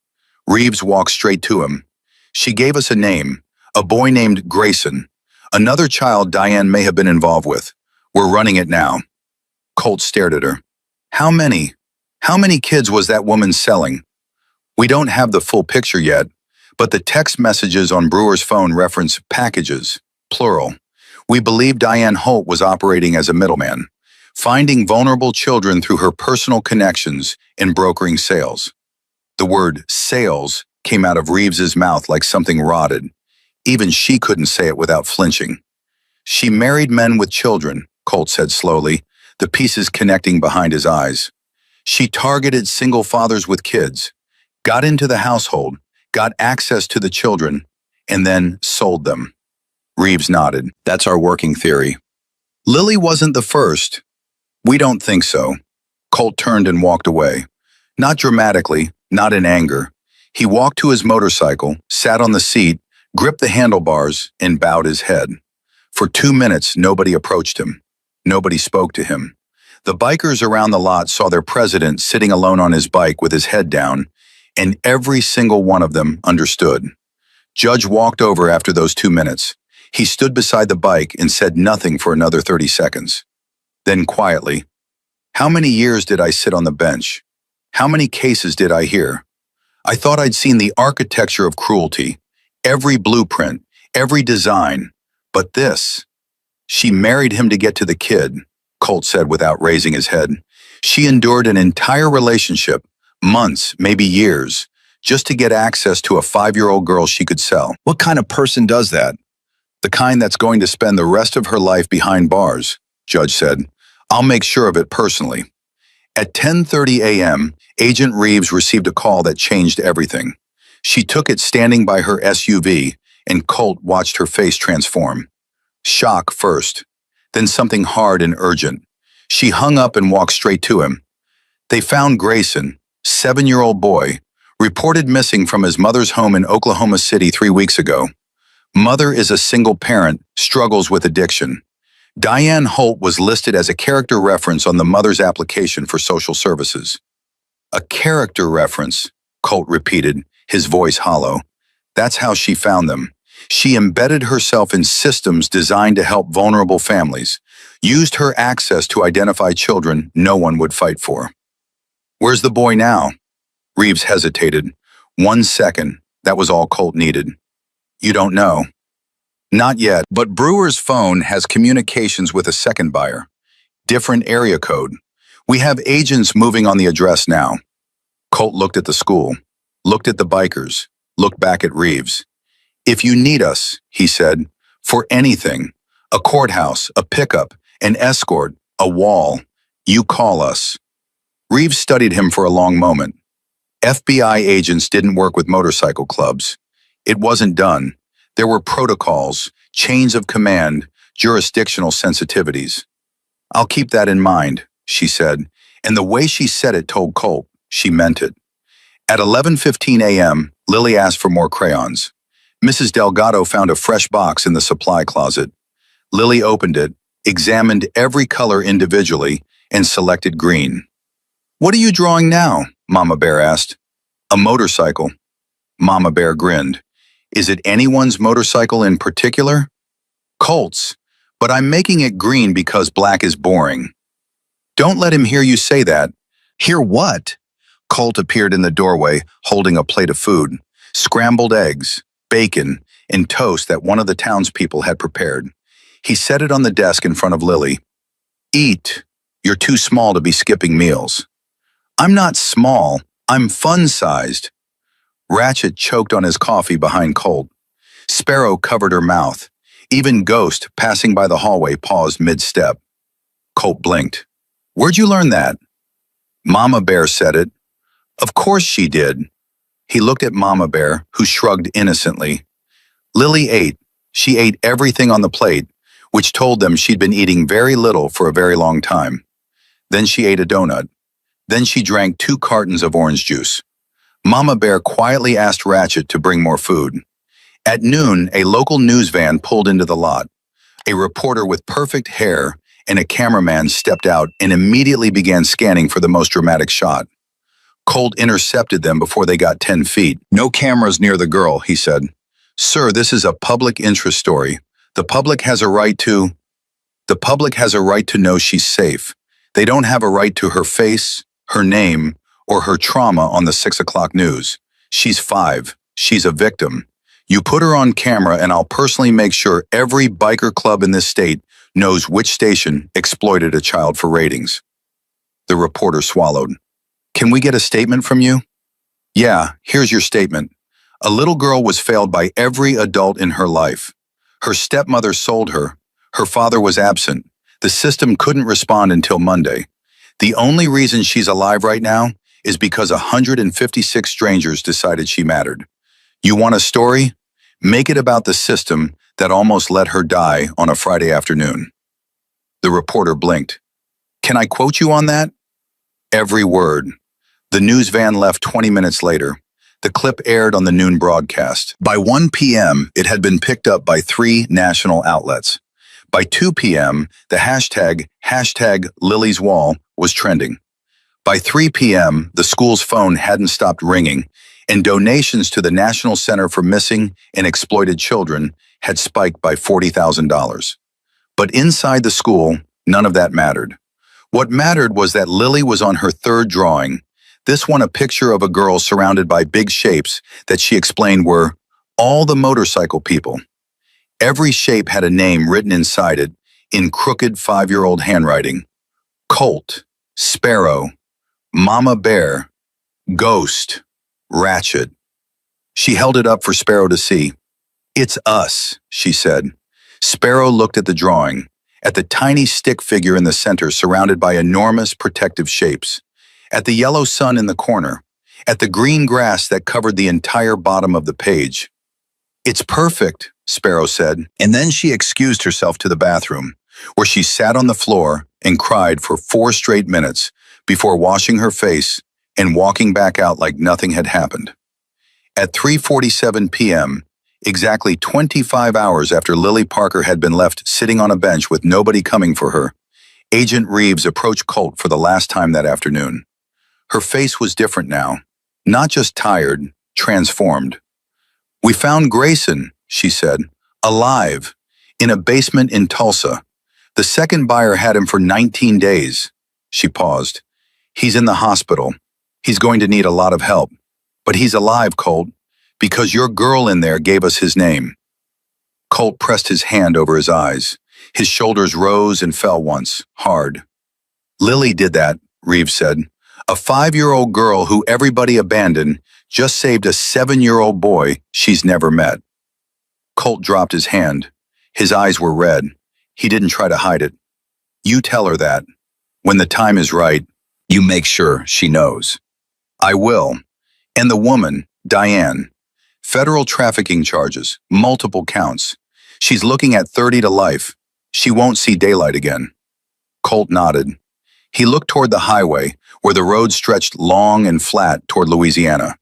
Reeves walked straight to him. She gave us a name, a boy named Grayson. Another child Diane may have been involved with. We're running it now. Colt stared at her. How many? How many kids was that woman selling? We don't have the full picture yet, but the text messages on Brewer's phone reference packages, plural. We believe Diane Holt was operating as a middleman, finding vulnerable children through her personal connections and brokering sales. The word sales came out of Reeves's mouth like something rotted. Even she couldn't say it without flinching. She married men with children, Colt said slowly, the pieces connecting behind his eyes. She targeted single fathers with kids, got into the household, got access to the children, and then sold them. Reeves nodded. That's our working theory. Lily wasn't the first. We don't think so. Colt turned and walked away. Not dramatically, not in anger. He walked to his motorcycle, sat on the seat, gripped the handlebars, and bowed his head. For 2 minutes, nobody approached him. Nobody spoke to him. The bikers around the lot saw their president sitting alone on his bike with his head down, and every single one of them understood. Judge walked over after those 2 minutes. He stood beside the bike and said nothing for another 30 seconds. Then quietly, how many years did I sit on the bench? How many cases did I hear? I thought I'd seen the architecture of cruelty, every blueprint, every design. But this, she married him to get to the kid, Colt said without raising his head. She endured an entire relationship, months, maybe years, just to get access to a 5-year-old girl she could sell. What kind of person does that? The kind that's going to spend the rest of her life behind bars, Judge said. I'll make sure of it personally. At 10:30 a.m., Agent Reeves received a call that changed everything. She took it standing by her SUV, and Colt watched her face transform. Shock first, then something hard and urgent. She hung up and walked straight to him. They found Grayson, 7-year-old boy, reported missing from his mother's home in Oklahoma City 3 weeks ago. Mother is a single parent, struggles with addiction. Diane Holt was listed as a character reference on the mother's application for social services. A character reference, Colt repeated, his voice hollow. That's how she found them. She embedded herself in systems designed to help vulnerable families, used her access to identify children no one would fight for. Where's the boy now? Reeves hesitated. 1 second, that was all Colt needed. You don't know. Not yet, but Brewer's phone has communications with a second buyer. Different area code. We have agents moving on the address now. Colt looked at the school, looked at the bikers, looked back at Reeves. If you need us, he said, for anything, a courthouse, a pickup, an escort, a wall, you call us. Reeves studied him for a long moment. FBI agents didn't work with motorcycle clubs. It wasn't done. There were protocols, chains of command, jurisdictional sensitivities. I'll keep that in mind, she said, and the way she said it told Colt she meant it. At 11:15 a.m., Lily asked for more crayons. Mrs. Delgado found a fresh box in the supply closet. Lily opened it, examined every color individually, and selected green. What are you drawing now? Mama Bear asked. A motorcycle. Mama Bear grinned. Is it anyone's motorcycle in particular? Colt's, but I'm making it green because black is boring. Don't let him hear you say that. Hear what? Colt appeared in the doorway, holding a plate of food, scrambled eggs, bacon, and toast that one of the townspeople had prepared. He set it on the desk in front of Lily. Eat. You're too small to be skipping meals. I'm not small. I'm fun-sized. Ratchet choked on his coffee behind Colt. Sparrow covered her mouth. Even Ghost, passing by the hallway, paused mid-step. Colt blinked. Where'd you learn that? Mama Bear said it. Of course she did. He looked at Mama Bear, who shrugged innocently. Lily ate. She ate everything on the plate, which told them she'd been eating very little for a very long time. Then she ate a donut. Then she drank 2 cartons of orange juice. Mama Bear quietly asked Ratchet to bring more food. At noon, a local news van pulled into the lot. A reporter with perfect hair and a cameraman stepped out and immediately began scanning for the most dramatic shot. Colt intercepted them before they got 10 feet. No cameras near the girl, he said. Sir, this is a public interest story. The public has a right to know she's safe. They don't have a right to her face, her name, or her trauma on the 6 o'clock news. She's 5. She's a victim. You put her on camera and I'll personally make sure every biker club in this state knows which station exploited a child for ratings. The reporter swallowed. Can we get a statement from you? Yeah, here's your statement. A little girl was failed by every adult in her life. Her stepmother sold her. Her father was absent. The system couldn't respond until Monday. The only reason she's alive right now is because 156 strangers decided she mattered. You want a story? Make it about the system that almost let her die on a Friday afternoon. The reporter blinked. Can I quote you on that? Every word. The news van left 20 minutes later. The clip aired on the noon broadcast. By 1 p.m., it had been picked up by 3 national outlets. By 2 p.m., the hashtag Lily's Wall was trending. By 3 p.m., the school's phone hadn't stopped ringing, and donations to the National Center for Missing and Exploited Children had spiked by $40,000. But inside the school, none of that mattered. What mattered was that Lily was on her 3rd drawing, this one a picture of a girl surrounded by big shapes that she explained were all the motorcycle people. Every shape had a name written inside it in crooked 5-year-old handwriting. Colt, Sparrow, Mama Bear, Ghost, Ratchet. She held it up for Sparrow to see. It's us, she said. Sparrow looked at the drawing, at the tiny stick figure in the center surrounded by enormous protective shapes, at the yellow sun in the corner, at the green grass that covered the entire bottom of the page. It's perfect, Sparrow said, and then she excused herself to the bathroom, where she sat on the floor and cried for 4 straight minutes before washing her face and walking back out like nothing had happened. At 3:47 p.m., exactly 25 hours after Lily Parker had been left sitting on a bench with nobody coming for her, Agent Reeves approached Colt for the last time that afternoon. Her face was different now, not just tired, transformed. We found Grayson, she said, alive, in a basement in Tulsa. The second buyer had him for 19 days. She paused. He's in the hospital. He's going to need a lot of help. But he's alive, Colt, because your girl in there gave us his name. Colt pressed his hand over his eyes. His shoulders rose and fell once, hard. Lily did that, Reeves said. A 5-year-old girl who everybody abandoned just saved a 7-year-old boy she's never met. Colt dropped his hand. His eyes were red. He didn't try to hide it. You tell her that. When the time is right, you make sure she knows. I will. And the woman, Diane. Federal trafficking charges, multiple counts. She's looking at 30 to life. She won't see daylight again. Colt nodded. He looked toward the highway, where the road stretched long and flat toward Louisiana.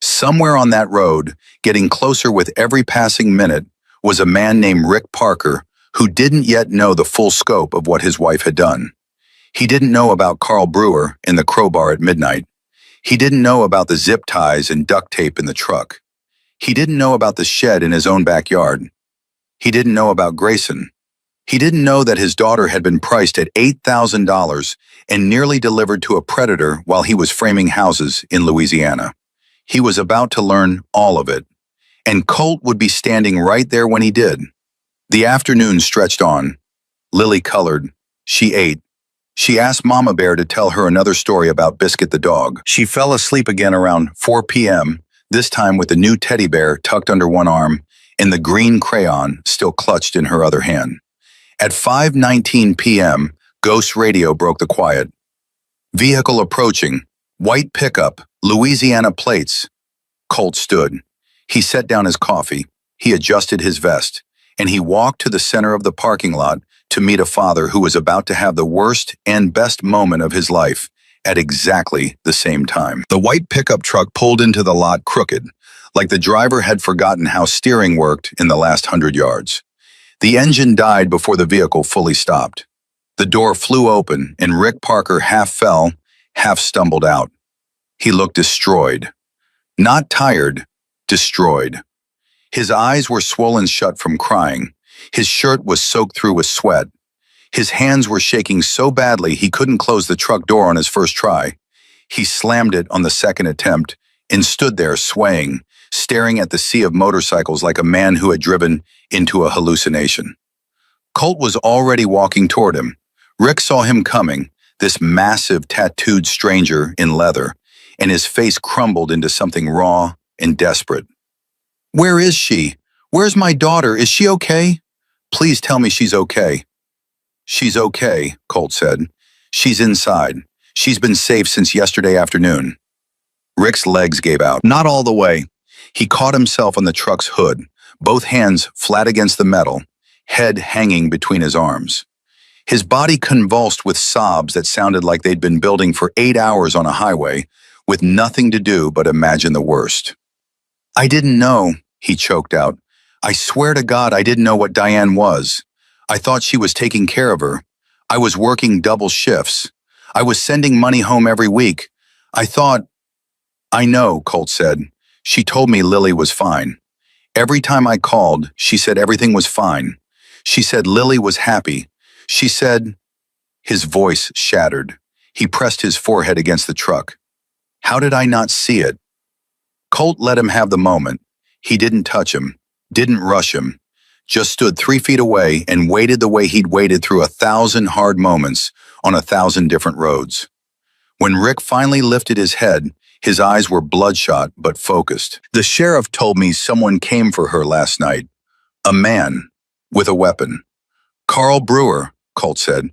Somewhere on that road, getting closer with every passing minute, was a man named Rick Parker who didn't yet know the full scope of what his wife had done. He didn't know about Carl Brewer in the crowbar at midnight. He didn't know about the zip ties and duct tape in the truck. He didn't know about the shed in his own backyard. He didn't know about Grayson. He didn't know that his daughter had been priced at $8,000 and nearly delivered to a predator while he was framing houses in Louisiana. He was about to learn all of it, and Colt would be standing right there when he did. The afternoon stretched on. Lily colored. She ate. She asked Mama Bear to tell her another story about Biscuit the dog. She fell asleep again around 4 p.m., this time with the new teddy bear tucked under one arm and the green crayon still clutched in her other hand. At 5:19 p.m., Ghost Radio broke the quiet. Vehicle approaching. White pickup. Louisiana plates. Colt stood. He set down his coffee. He adjusted his vest. And he walked to the center of the parking lot to meet a father who was about to have the worst and best moment of his life at exactly the same time. The white pickup truck pulled into the lot crooked, like the driver had forgotten how steering worked in the last 100 yards. The engine died before the vehicle fully stopped. The door flew open and Rick Parker half fell, half stumbled out. He looked destroyed. Not tired, destroyed. His eyes were swollen shut from crying. His shirt was soaked through with sweat. His hands were shaking so badly he couldn't close the truck door on his first try. He slammed it on the second attempt and stood there swaying, staring at the sea of motorcycles like a man who had driven into a hallucination. Colt was already walking toward him. Rick saw him coming, this massive tattooed stranger in leather, and his face crumbled into something raw and desperate. Where is she? Where's my daughter? Is she okay? Please tell me she's okay. She's okay, Colt said. She's inside. She's been safe since yesterday afternoon. Rick's legs gave out. Not all the way. He caught himself on the truck's hood, both hands flat against the metal, head hanging between his arms. His body convulsed with sobs that sounded like they'd been building for 8 hours on a highway, with nothing to do but imagine the worst. I didn't know, he choked out. I swear to God I didn't know what Diane was. I thought she was taking care of her. I was working double shifts. I was sending money home every week. I thought... I know, Colt said. She told me Lily was fine. Every time I called, she said everything was fine. She said Lily was happy. She said... His voice shattered. He pressed his forehead against the truck. How did I not see it? Colt let him have the moment. He didn't touch him, didn't rush him, just stood 3 feet away and waited the way he'd waited through 1,000 hard moments on 1,000 different roads. When Rick finally lifted his head, his eyes were bloodshot but focused. The sheriff told me someone came for her last night. A man with a weapon. Carl Brewer, Colt said.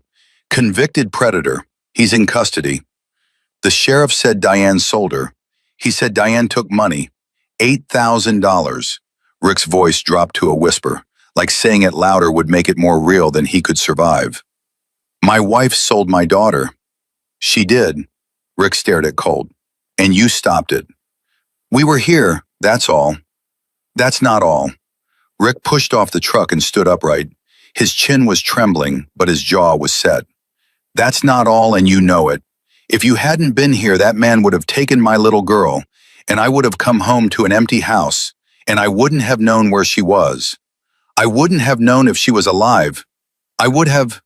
Convicted predator. He's in custody. The sheriff said Diane sold her. He said Diane took money. $8,000. Rick's voice dropped to a whisper, like saying it louder would make it more real than he could survive. My wife sold my daughter. She did. Rick stared at Colt. And you stopped it. We were here, that's all. That's not all. Rick pushed off the truck and stood upright. His chin was trembling, but his jaw was set. That's not all, and you know it. If you hadn't been here, that man would have taken my little girl, and I would have come home to an empty house, And I wouldn't have known where she was. I wouldn't have known if she was alive. I would have...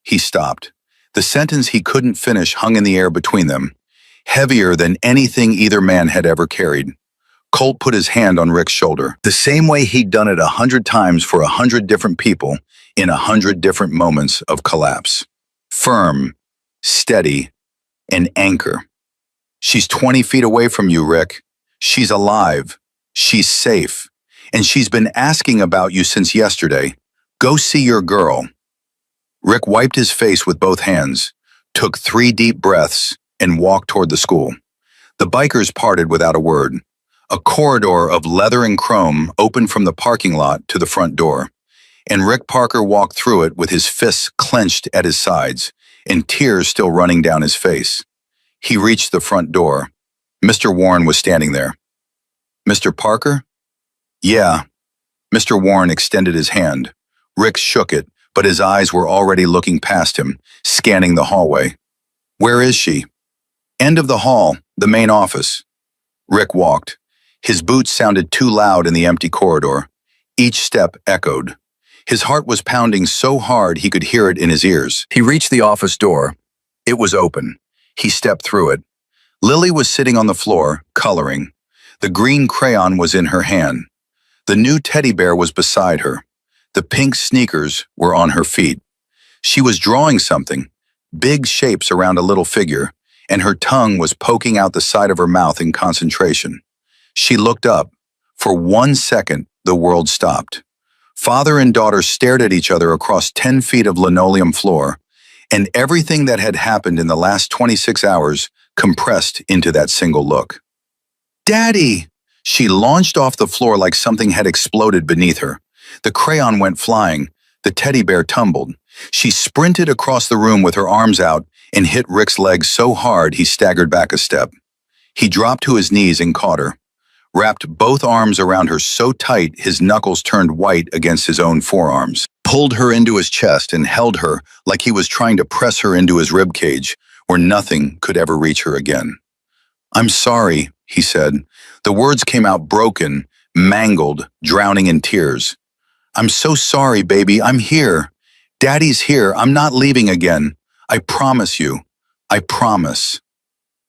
He stopped. The sentence he couldn't finish hung in the air between them, heavier than anything either man had ever carried. Colt put his hand on Rick's shoulder, the same way he'd done it 100 times for 100 different people in 100 different moments of collapse. Firm, steady, an anchor. She's 20 feet away from you, Rick. She's alive. She's safe. And she's been asking about you since yesterday. Go see your girl. Rick wiped his face with both hands, took 3 deep breaths, and walked toward the school. The bikers parted without a word. A corridor of leather and chrome opened from the parking lot to the front door, and Rick Parker walked through it with his fists clenched at his sides and tears still running down his face. He reached the front door. Mr. Warren was standing there. Mr. Parker? Yeah. Mr. Warren extended his hand. Rick shook it, but his eyes were already looking past him, scanning the hallway. Where is she? End of the hall, the main office. Rick walked. His boots sounded too loud in the empty corridor. Each step echoed. His heart was pounding so hard he could hear it in his ears. He reached the office door. It was open. He stepped through it. Lily was sitting on the floor, coloring. The green crayon was in her hand. The new teddy bear was beside her. The pink sneakers were on her feet. She was drawing something, big shapes around a little figure, and her tongue was poking out the side of her mouth in concentration. She looked up. For 1 second, the world stopped. Father and daughter stared at each other across 10 feet of linoleum floor, and everything that had happened in the last 26 hours compressed into that single look. Daddy! She launched off the floor like something had exploded beneath her. The crayon went flying. The teddy bear tumbled. She sprinted across the room with her arms out and hit Rick's leg so hard he staggered back a step. He dropped to his knees and caught her, wrapped both arms around her so tight his knuckles turned white against his own forearms, pulled her into his chest and held her like he was trying to press her into his ribcage, where nothing could ever reach her again. I'm sorry, he said. The words came out broken, mangled, drowning in tears. I'm so sorry, baby. I'm here. Daddy's here. I'm not leaving again. I promise you. I promise.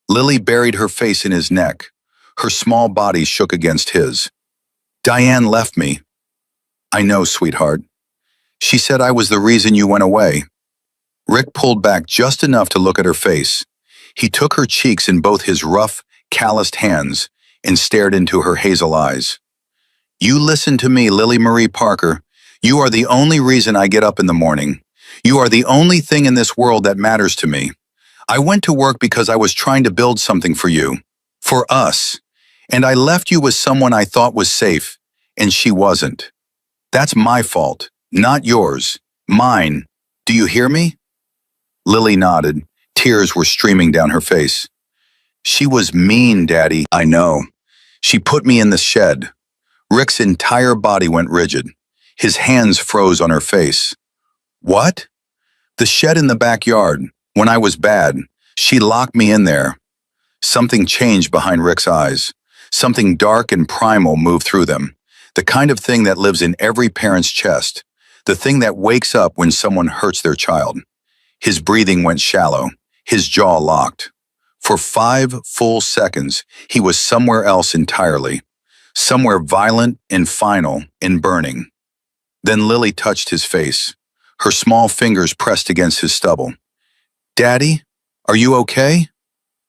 Lily buried her face in his neck. Her small body shook against his. Diane left me. I know, sweetheart. She said I was the reason you went away. Rick pulled back just enough to look at her face. He took her cheeks in both his rough, calloused hands and stared into her hazel eyes. You listen to me, Lily Marie Parker. You are the only reason I get up in the morning. You are the only thing in this world that matters to me. I went to work because I was trying to build something for you. For us. And I left you with someone I thought was safe, and she wasn't. That's my fault, not yours. Mine. Do you hear me? Lily nodded. Tears were streaming down her face. She was mean, Daddy. I know. She put me in the shed. Rick's entire body went rigid. His hands froze on her face. What? The shed in the backyard. When I was bad, she locked me in there. Something changed behind Rick's eyes. Something dark and primal moved through them. The kind of thing that lives in every parent's chest. The thing that wakes up when someone hurts their child. His breathing went shallow. His jaw locked. For 5 full seconds, he was somewhere else entirely. Somewhere violent and final and burning. Then Lily touched his face. Her small fingers pressed against his stubble. Daddy, are you okay?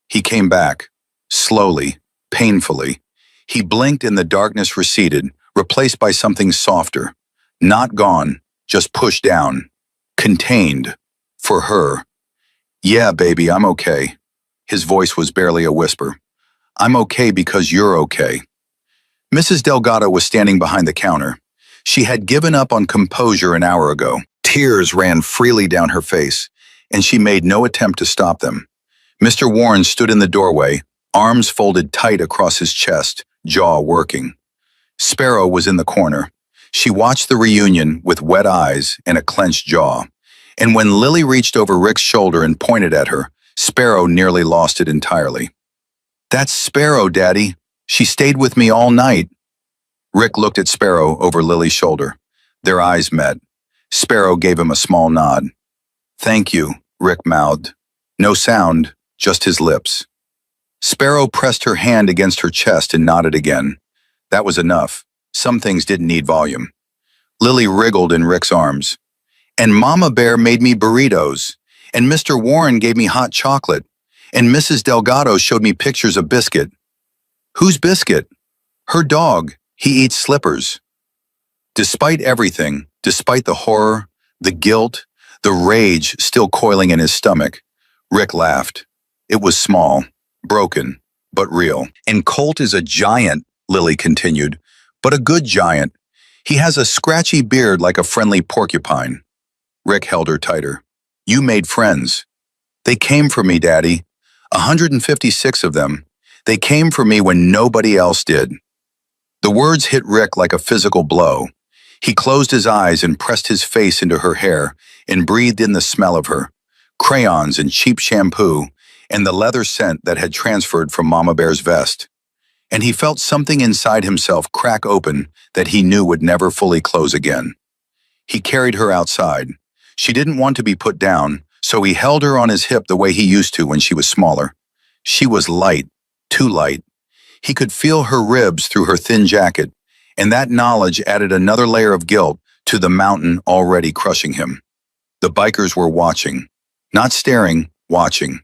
He came back, slowly, painfully. He blinked and the darkness receded, replaced by something softer. Not gone, just pushed down. Contained. For her. Yeah, baby, I'm okay. His voice was barely a whisper. I'm okay because you're okay. Mrs. Delgado was standing behind the counter. She had given up on composure an hour ago. Tears ran freely down her face, and she made no attempt to stop them. Mr. Warren stood in the doorway, arms folded tight across his chest, jaw working. Sparrow was in the corner. She watched the reunion with wet eyes and a clenched jaw. And when Lily reached over Rick's shoulder and pointed at her, Sparrow nearly lost it entirely. That's Sparrow, Daddy. She stayed with me all night. Rick looked at Sparrow over Lily's shoulder. Their eyes met. Sparrow gave him a small nod. "Thank you," Rick mouthed. No sound, just his lips. Sparrow pressed her hand against her chest and nodded again. That was enough. Some things didn't need volume. Lily wriggled in Rick's arms. "And Mama Bear made me burritos. And Mr. Warren gave me hot chocolate. And Mrs. Delgado showed me pictures of Biscuit." "Who's Biscuit?" "Her dog. He eats slippers." Despite everything, despite the horror, the guilt, the rage still coiling in his stomach, Rick laughed. It was small, broken, but real. "And Colt is a giant," Lily continued, "but a good giant. He has a scratchy beard like a friendly porcupine." Rick held her tighter. "You made friends." "They came for me, Daddy. 156 of them. They came for me when nobody else did." The words hit Rick like a physical blow. He closed his eyes and pressed his face into her hair and breathed in the smell of her, crayons and cheap shampoo, and the leather scent that had transferred from Mama Bear's vest. And he felt something inside himself crack open that he knew would never fully close again. He carried her outside. She didn't want to be put down, so he held her on his hip the way he used to when she was smaller. She was light, too light. He could feel her ribs through her thin jacket, and that knowledge added another layer of guilt to the mountain already crushing him. The bikers were watching. Not staring, watching.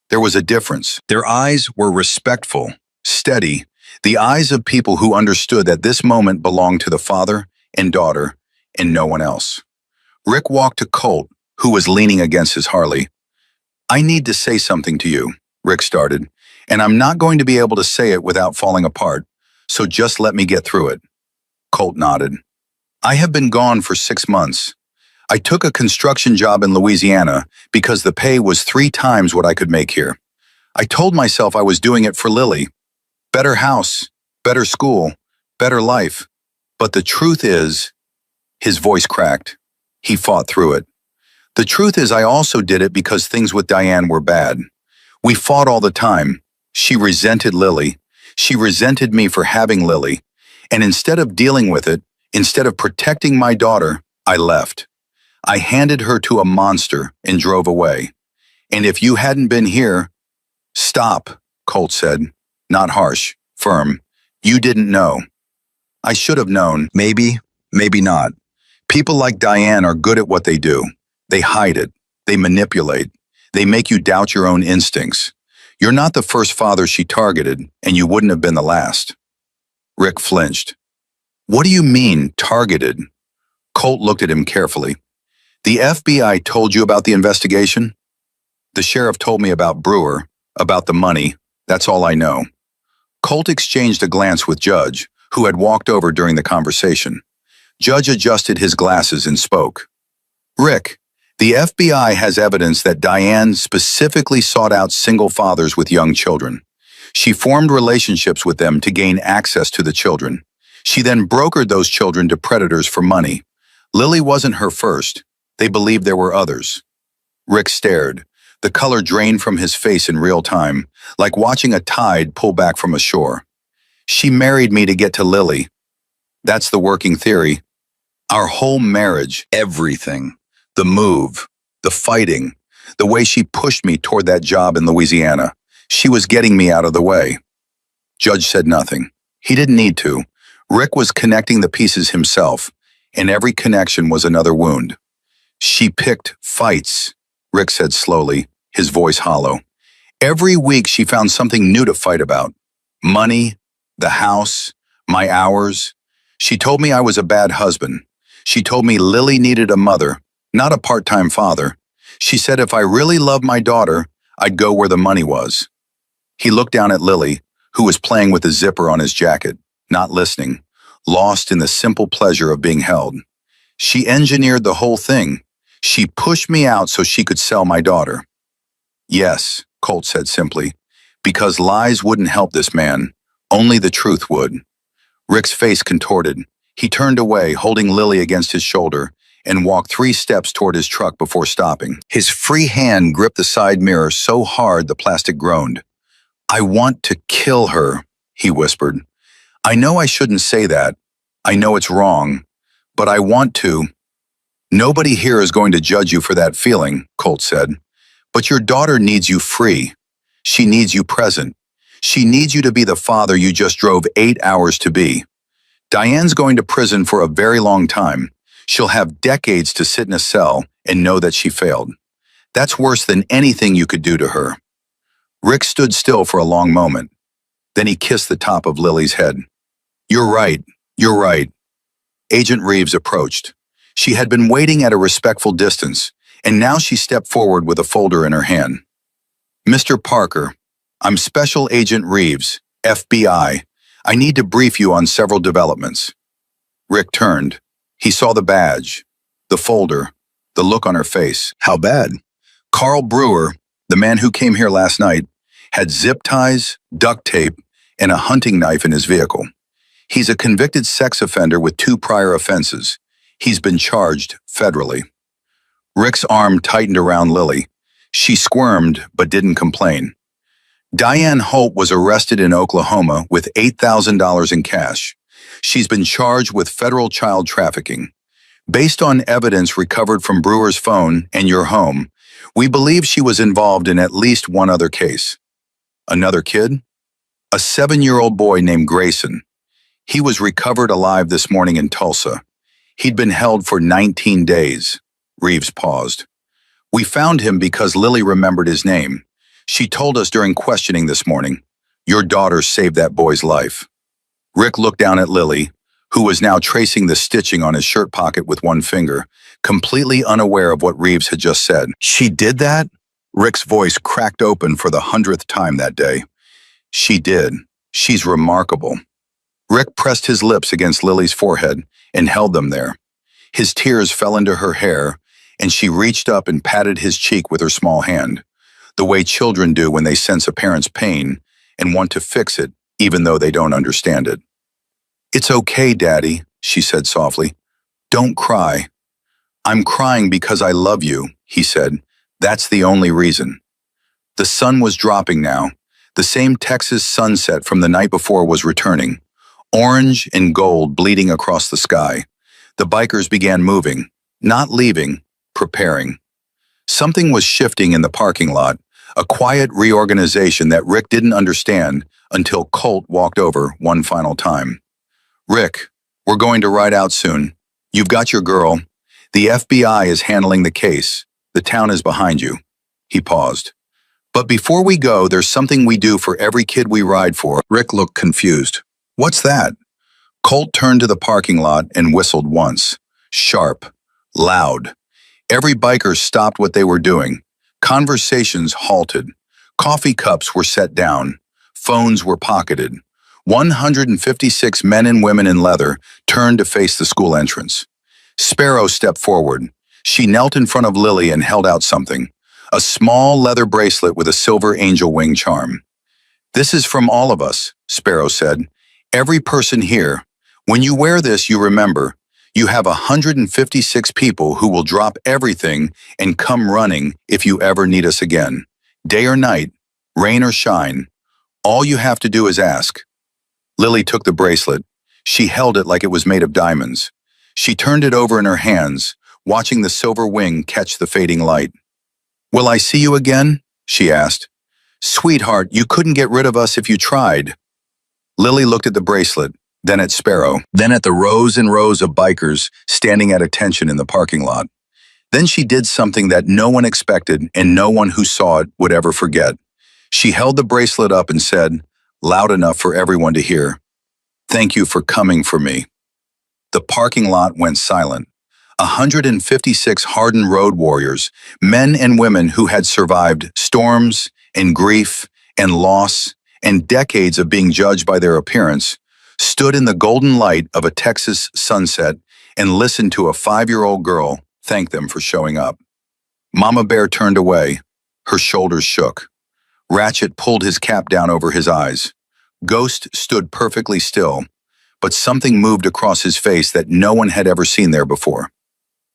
There was a difference. Their eyes were respectful, steady, the eyes of people who understood that this moment belonged to the father and daughter and no one else. Rick walked to Colt, who was leaning against his Harley. "I need to say something to you," Rick started, "and I'm not going to be able to say it without falling apart, so just let me get through it." Colt nodded. "I have been gone for 6 months. I took a construction job in Louisiana because the pay was 3 times what I could make here. I told myself I was doing it for Lily. Better house, better school, better life. But the truth is," his voice cracked. He fought through it. "The truth is I also did it because things with Diane were bad. We fought all the time. She resented Lily. She resented me for having Lily. And instead of dealing with it, instead of protecting my daughter, I left. I handed her to a monster and drove away. And if you hadn't been here—" "Stop," Colt said, not harsh, firm. "You didn't know." "I should have known. Maybe, maybe not. People like Diane are good at what they do. They hide it. They manipulate. They make you doubt your own instincts. You're not the first father she targeted, and you wouldn't have been the last." Rick flinched. "What do you mean, targeted?" Colt looked at him carefully. "The FBI told you about the investigation?" "The sheriff told me about Brewer, about the money. That's all I know." Colt exchanged a glance with Judge, who had walked over during the conversation. Judge adjusted his glasses and spoke. "Rick, the FBI has evidence that Diane specifically sought out single fathers with young children. She formed relationships with them to gain access to the children. She then brokered those children to predators for money. Lily wasn't her first. They believed there were others." Rick stared. The color drained from his face in real time, like watching a tide pull back from a shore. "She married me to get to Lily. That's the working theory. Our whole marriage, everything. The move, the fighting, the way she pushed me toward that job in Louisiana. She was getting me out of the way." Judge said nothing. He didn't need to. Rick was connecting the pieces himself, and every connection was another wound. "She picked fights," Rick said slowly, his voice hollow. "Every week she found something new to fight about. Money, the house, my hours. She told me I was a bad husband. She told me Lily needed a mother, not a part-time father. She said if I really loved my daughter, I'd go where the money was." He looked down at Lily, who was playing with the zipper on his jacket, not listening, lost in the simple pleasure of being held. "She engineered the whole thing. She pushed me out so she could sell my daughter." "Yes," Colt said simply, "because lies wouldn't help this man. Only the truth would." Rick's face contorted. He turned away, holding Lily against his shoulder, and walked 3 steps toward his truck before stopping. His free hand gripped the side mirror so hard the plastic groaned. "I want to kill her," he whispered. "I know I shouldn't say that, I know it's wrong, but I want to. Nobody here is going to judge you for that feeling, Colt said. But your daughter needs you free. She needs you present. She needs you to be the father you just drove 8 hours to be. Diane's going to prison for a very long time. She'll have decades to sit in a cell and know that she failed. That's worse than anything you could do to her. Rick stood still for a long moment. Then he kissed the top of Lily's head. You're right. You're right. Agent Reeves approached. She had been waiting at a respectful distance, and now she stepped forward with a folder in her hand. Mr. Parker, I'm Special Agent Reeves, FBI. I need to brief you on several developments. Rick turned. He saw the badge, the folder, the look on her face. How bad? Carl Brewer, the man who came here last night, had zip ties, duct tape, and a hunting knife in his vehicle. He's a convicted sex offender with 2 prior offenses. He's been charged federally. Rick's arm tightened around Lily. She squirmed but didn't complain. Diane Holt was arrested in Oklahoma with $8,000 in cash. She's been charged with federal child trafficking. Based on evidence recovered from Brewer's phone and your home, we believe she was involved in at least one other case. Another kid? A 7-year-old boy named Grayson. He was recovered alive this morning in Tulsa. He'd been held for 19 days. Reeves paused. We found him because Lily remembered his name. She told us during questioning this morning, your daughter saved that boy's life. Rick looked down at Lily, who was now tracing the stitching on his shirt pocket with one finger, completely unaware of what Reeves had just said. She did that? Rick's voice cracked open for the 100th time that day. She did. She's remarkable. Rick pressed his lips against Lily's forehead and held them there. His tears fell into her hair, and she reached up and patted his cheek with her small hand, the way children do when they sense a parent's pain and want to fix it even though they don't understand it. It's okay, Daddy, she said softly. Don't cry. I'm crying because I love you, he said. That's the only reason. The sun was dropping now. The same Texas sunset from the night before was returning, orange and gold bleeding across the sky. The bikers began moving, not leaving, preparing. Something was shifting in the parking lot, a quiet reorganization that Rick didn't understand until Colt walked over one final time. Rick, we're going to ride out soon. You've got your girl. The FBI is handling the case. The town is behind you. He paused. But before we go, there's something we do for every kid we ride for. Rick looked confused. What's that? Colt turned to the parking lot and whistled once. Sharp. Loud. Every biker stopped what they were doing. Conversations halted. Coffee cups were set down. Phones were pocketed. 156 men and women in leather turned to face the school entrance. Sparrow stepped forward. She knelt in front of Lily and held out something. A small leather bracelet with a silver angel wing charm. This is from all of us, Sparrow said. Every person here. When you wear this, you remember, you have 156 people who will drop everything and come running if you ever need us again. Day or night, rain or shine. All you have to do is ask. Lily took the bracelet. She held it like it was made of diamonds. She turned it over in her hands, watching the silver wing catch the fading light. Will I see you again? She asked. Sweetheart, you couldn't get rid of us if you tried. Lily looked at the bracelet, then at Sparrow, then at the rows and rows of bikers standing at attention in the parking lot. Then she did something that no one expected and no one who saw it would ever forget. She held the bracelet up and said, loud enough for everyone to hear, "Thank you for coming for me." The parking lot went silent. 156 hardened road warriors, men and women who had survived storms and grief and loss and decades of being judged by their appearance, stood in the golden light of a Texas sunset and listened to a 5-year-old girl thank them for showing up. Mama Bear turned away. Her shoulders shook. Ratchet pulled his cap down over his eyes. Ghost stood perfectly still, but something moved across his face that no one had ever seen there before.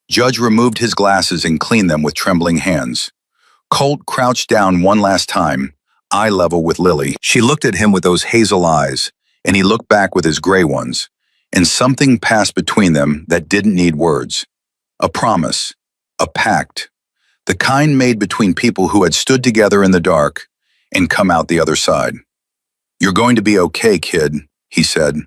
Judge removed his glasses and cleaned them with trembling hands. Colt crouched down one last time, eye level with Lily. She looked at him with those hazel eyes, and he looked back with his gray ones. and something passed between them that didn't need words. A promise, a pact, the kind made between people who had stood together in the dark and come out the other side. "You're going to be okay, kid," he said.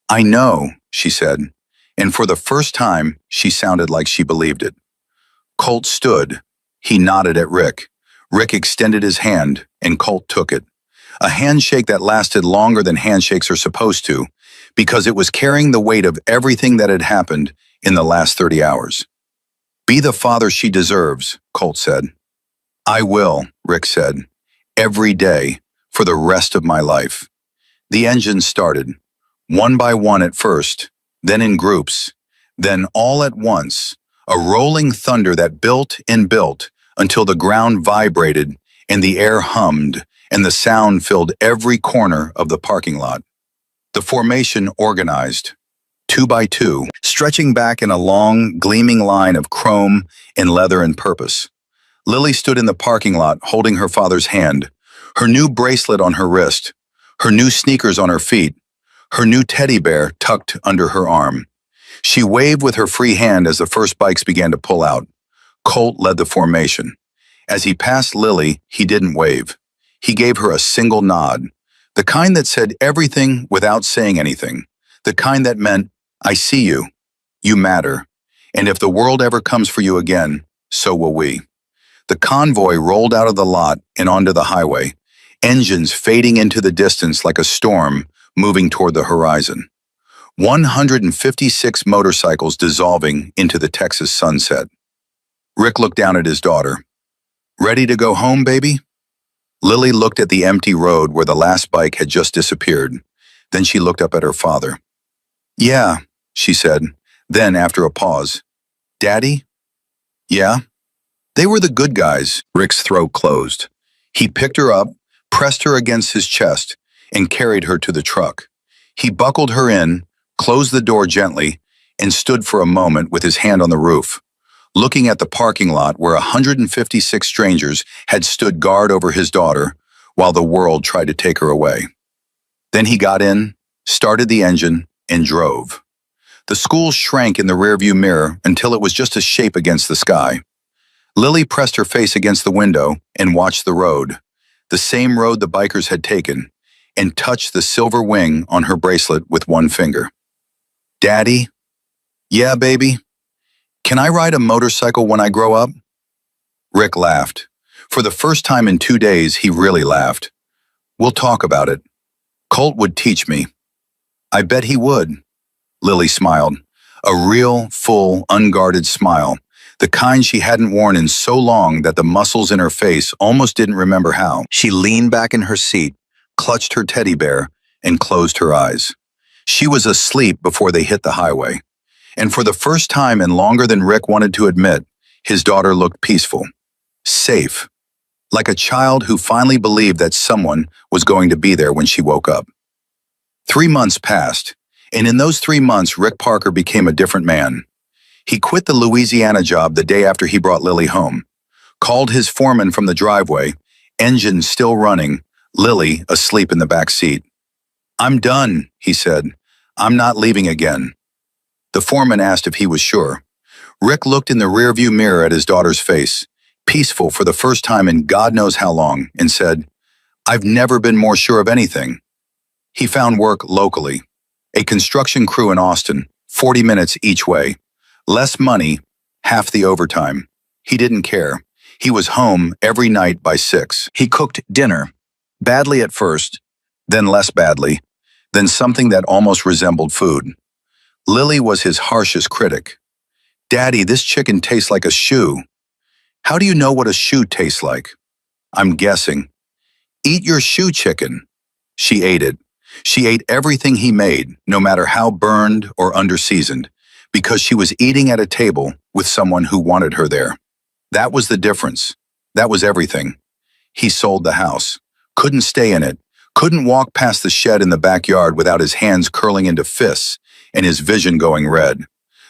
"I know," she said, and for the first time, she sounded like she believed it. Colt stood. He nodded at Rick. Rick extended his hand, and Colt took it. A handshake that lasted longer than handshakes are supposed to, because it was carrying the weight of everything that had happened in the last 30 hours. "Be the father she deserves," Colt said. "I will," Rick said. "Every day, for the rest of my life." The engine started, one by one at first, then in groups, then all at once, a rolling thunder that built and built until the ground vibrated and the air hummed and the sound filled every corner of the parking lot. The formation organized, 2 by 2, stretching back in a long, gleaming line of chrome and leather and purpose. Lily stood in the parking lot holding her father's hand, her new bracelet on her wrist, her new sneakers on her feet, her new teddy bear tucked under her arm. She waved with her free hand as the first bikes began to pull out. Colt led the formation. As he passed Lily, he didn't wave. He gave her a single nod, the kind that said everything without saying anything, the kind that meant, "I see you. You matter. And if the world ever comes for you again, so will we." The convoy rolled out of the lot and onto the highway, engines fading into the distance like a storm moving toward the horizon. 156 motorcycles dissolving into the Texas sunset. Rick looked down at his daughter. "Ready to go home, baby?" Lily looked at the empty road where the last bike had just disappeared. Then she looked up at her father. "Yeah," she said. Then, after a pause, "Daddy?" "Yeah?" They were the good guys. Rick's throat closed. He picked her up, pressed her against his chest, and carried her to the truck. He buckled her in, closed the door gently, and stood for a moment with his hand on the roof, looking at the parking lot where 156 strangers had stood guard over his daughter while the world tried to take her away. Then he got in, started the engine, and drove. The school shrank in the rearview mirror until it was just a shape against the sky. Lily pressed her face against the window and watched the road, the same road the bikers had taken, and touched the silver wing on her bracelet with one finger. "Daddy?" "Yeah, baby?" "Can I ride a motorcycle when I grow up?" Rick laughed. For the first time in 2 days, he really laughed. "We'll talk about it. Colt would teach me." "I bet he would." Lily smiled. A real, full, unguarded smile, the kind she hadn't worn in so long that the muscles in her face almost didn't remember how. She leaned back in her seat, clutched her teddy bear, and closed her eyes. She was asleep before they hit the highway. And for the first time and longer than Rick wanted to admit, his daughter looked peaceful, safe, like a child who finally believed that someone was going to be there when she woke up. 3 months passed, and in those 3 months, Rick Parker became a different man. He quit the Louisiana job the day after he brought Lily home, called his foreman from the driveway, engine still running, Lily asleep in the back seat. "I'm done," he said. "I'm not leaving again." The foreman asked if he was sure. Rick looked in the rearview mirror at his daughter's face, peaceful for the first time in God knows how long, and said, "I've never been more sure of anything." He found work locally. A construction crew in Austin, 40 minutes each way. Less money, half the overtime. He didn't care. He was home every night by 6. He cooked dinner, badly at first, then less badly, then something that almost resembled food. Lily was his harshest critic. "Daddy, this chicken tastes like a shoe." "How do you know what a shoe tastes like?" "I'm guessing." "Eat your shoe chicken." She ate it. She ate everything he made, no matter how burned or underseasoned, because she was eating at a table with someone who wanted her there. That was the difference. That was everything. He sold the house, couldn't stay in it, couldn't walk past the shed in the backyard without his hands curling into fists and his vision going red.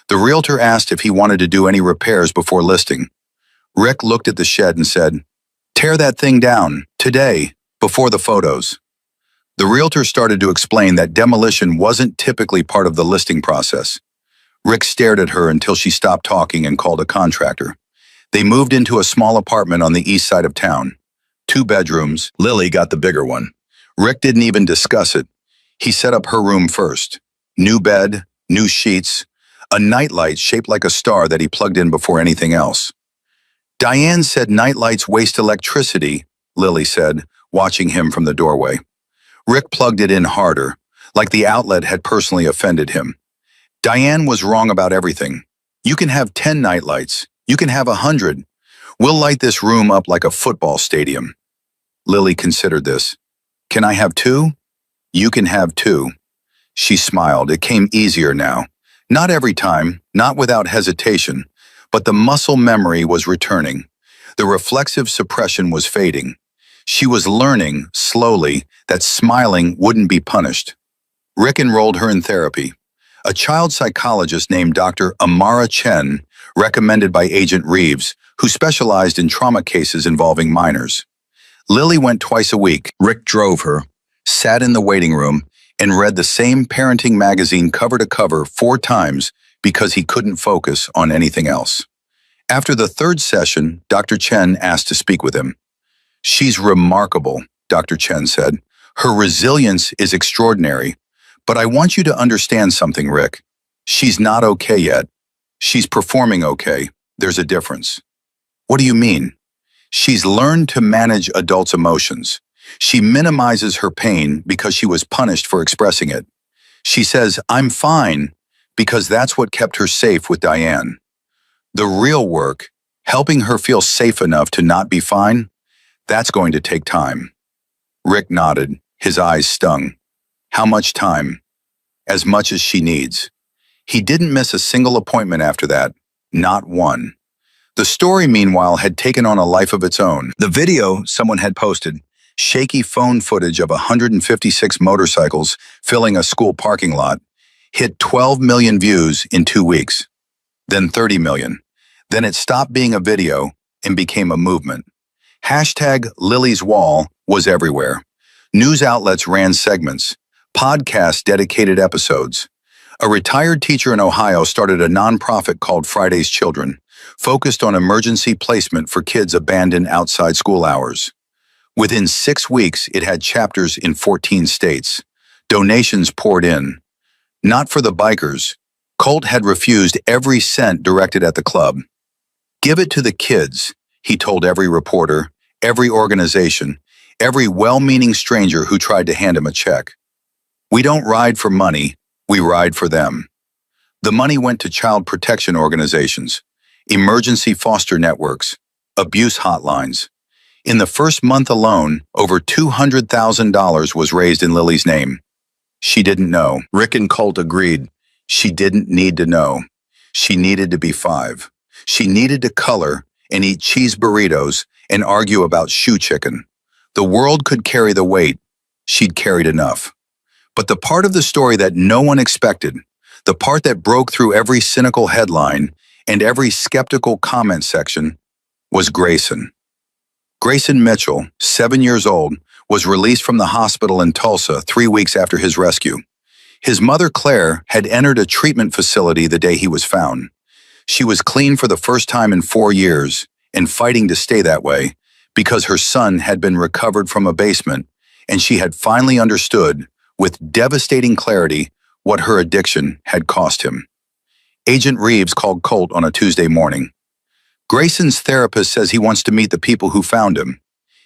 The realtor asked if he wanted to do any repairs before listing. Rick looked at the shed and said, "Tear that thing down, today, before the photos." The realtor started to explain that demolition wasn't typically part of the listing process. Rick stared at her until she stopped talking and called a contractor. They moved into a small apartment on the east side of town. 2 bedrooms, Lily got the bigger one. Rick didn't even discuss it. He set up her room first. New bed, new sheets, a nightlight shaped like a star that he plugged in before anything else. Diane said nightlights waste electricity, Lily said, watching him from the doorway. Rick plugged it in harder, like the outlet had personally offended him. Diane was wrong about everything. You can have 10 nightlights. You can have 100. We'll light this room up like a football stadium. Lily considered this. Can I have 2? You can have 2. She smiled. It came easier now. Not every time, not without hesitation, but the muscle memory was returning. The reflexive suppression was fading. She was learning, slowly, that smiling wouldn't be punished. Rick enrolled her in therapy. A child psychologist named Dr. Amara Chen, recommended by Agent Reeves, who specialized in trauma cases involving minors. Lily went twice a week. Rick drove her, sat in the waiting room, and read the same parenting magazine cover to cover 4 times because he couldn't focus on anything else. After the 3rd session, Dr. Chen asked to speak with him. She's remarkable, Dr. Chen said. Her resilience is extraordinary. But I want you to understand something, Rick. She's not okay yet. She's performing okay. There's a difference. What do you mean? She's learned to manage adults' emotions. She minimizes her pain because she was punished for expressing it. She says, I'm fine, because that's what kept her safe with Diane. The real work, helping her feel safe enough to not be fine, that's going to take time. Rick nodded, his eyes stung. How much time? As much as she needs. He didn't miss a single appointment after that, not one. The story, meanwhile, had taken on a life of its own. The video someone had posted, shaky phone footage of 156 motorcycles filling a school parking lot, hit 12 million views in 2 weeks. Then 30 million. Then it stopped being a video and became a movement. Hashtag Lily's Wall was everywhere. News outlets ran segments. Podcasts dedicated episodes. A retired teacher in Ohio started a nonprofit called Friday's Children, focused on emergency placement for kids abandoned outside school hours. Within 6 weeks, it had chapters in 14 states. Donations poured in. Not for the bikers. Colt had refused every cent directed at the club. Give it to the kids, he told every reporter, every organization, every well-meaning stranger who tried to hand him a check. We don't ride for money, we ride for them. The money went to child protection organizations, emergency foster networks, abuse hotlines. In the first month alone, over $200,000 was raised in Lily's name. She didn't know. Rick and Colt agreed. She didn't need to know. She needed to be 5. She needed to color and eat cheese burritos and argue about shoe chicken. The world could carry the weight. She'd carried enough. But the part of the story that no one expected, the part that broke through every cynical headline and every skeptical comment section, was Grayson. Grayson Mitchell, 7 years old, was released from the hospital in Tulsa 3 weeks after his rescue. His mother, Claire, had entered a treatment facility the day he was found. She was clean for the first time in 4 years and fighting to stay that way because her son had been recovered from a basement and she had finally understood, with devastating clarity, what her addiction had cost him. Agent Reeves called Colt on a Tuesday morning. Grayson's therapist says he wants to meet the people who found him.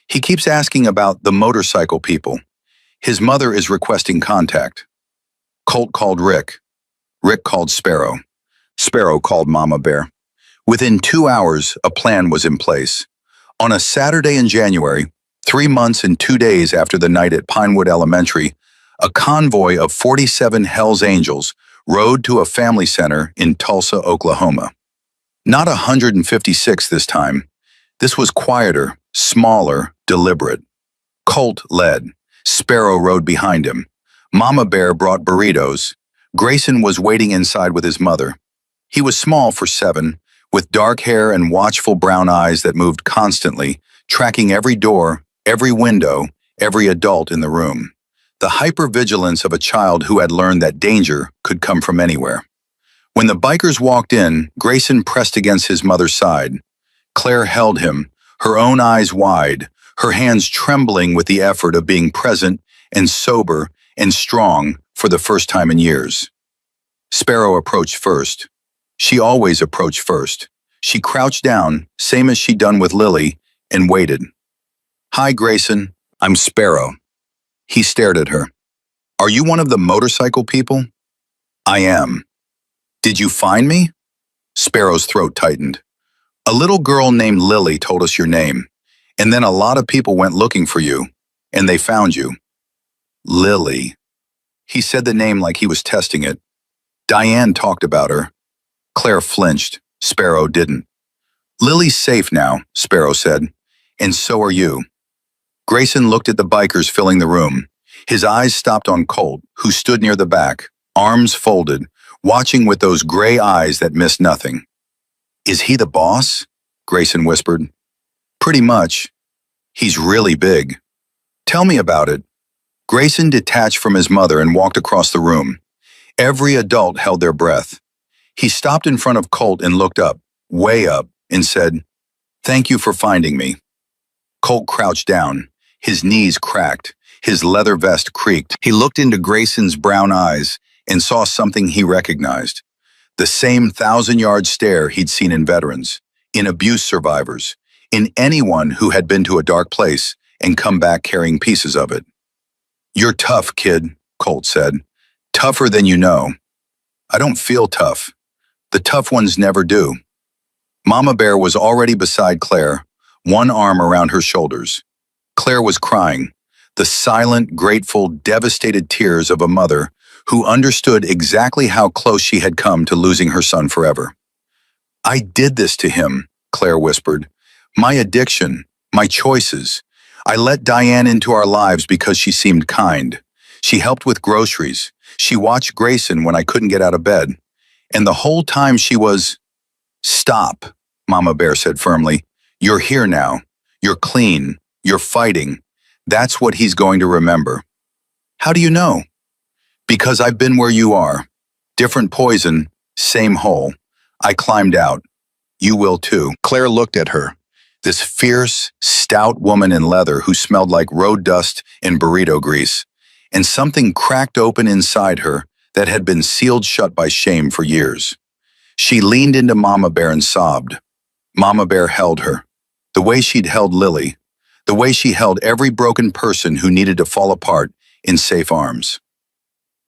He keeps asking about the motorcycle people. His mother is requesting contact. Colt called Rick. Rick called Sparrow. Sparrow called Mama Bear. Within 2 hours, a plan was in place. On a Saturday in January, 3 months and 2 days after the night at Pinewood Elementary, a convoy of 47 Hells Angels rode to a family center in Tulsa, Oklahoma. Not 156 this time. This was quieter, smaller, deliberate. Colt led. Sparrow rode behind him. Mama Bear brought burritos. Grayson was waiting inside with his mother. He was small for 7, with dark hair and watchful brown eyes that moved constantly, tracking every door, every window, every adult in the room. the hypervigilance of a child who had learned that danger could come from anywhere. When the bikers walked in, Grayson pressed against his mother's side. Claire held him, her own eyes wide, her hands trembling with the effort of being present and sober and strong for the first time in years. Sparrow approached first. She always approached first. She crouched down, same as she'd done with Lily, and waited. "Hi, Grayson. I'm Sparrow." He stared at her. "Are you one of the motorcycle people?" "I am." "Did you find me?" Sparrow's throat tightened. "A little girl named Lily told us your name, and then a lot of people went looking for you, and they found you." "Lily." He said the name like he was testing it. "Diane talked about her." Claire flinched. Sparrow didn't. "Lily's safe now," Sparrow said, "and so are you." Grayson looked at the bikers filling the room. His eyes stopped on Colt, who stood near the back, arms folded, watching with those gray eyes that missed nothing. "Is he the boss?" Grayson whispered. "Pretty much. He's really big." "Tell me about it." Grayson detached from his mother and walked across the room. Every adult held their breath. He stopped in front of Colt and looked up, way up, and said, "Thank you for finding me." Colt crouched down. His knees cracked. His leather vest creaked. He looked into Grayson's brown eyes and saw something he recognized. The same 1,000-yard stare he'd seen in veterans, in abuse survivors, in anyone who had been to a dark place and come back carrying pieces of it. "You're tough, kid," Colt said. "Tougher than you know." "I don't feel tough. The tough ones never do." Mama Bear was already beside Claire, one arm around her shoulders. Claire was crying, the silent, grateful, devastated tears of a mother who understood exactly how close she had come to losing her son forever. "I did this to him," Claire whispered. "My addiction, my choices. I let Diane into our lives because she seemed kind. She helped with groceries. She watched Grayson when I couldn't get out of bed. And the whole time she was—" "Stop," Mama Bear said firmly. "You're here now. You're clean. You're fighting. That's what he's going to remember." "How do you know?" "Because I've been where you are. Different poison, same hole. I climbed out. You will too." Claire looked at her. This fierce, stout woman in leather who smelled like road dust and burrito grease. And something cracked open inside her that had been sealed shut by shame for years. She leaned into Mama Bear and sobbed. Mama Bear held her. The way she'd held Lily. The way she held every broken person who needed to fall apart in safe arms.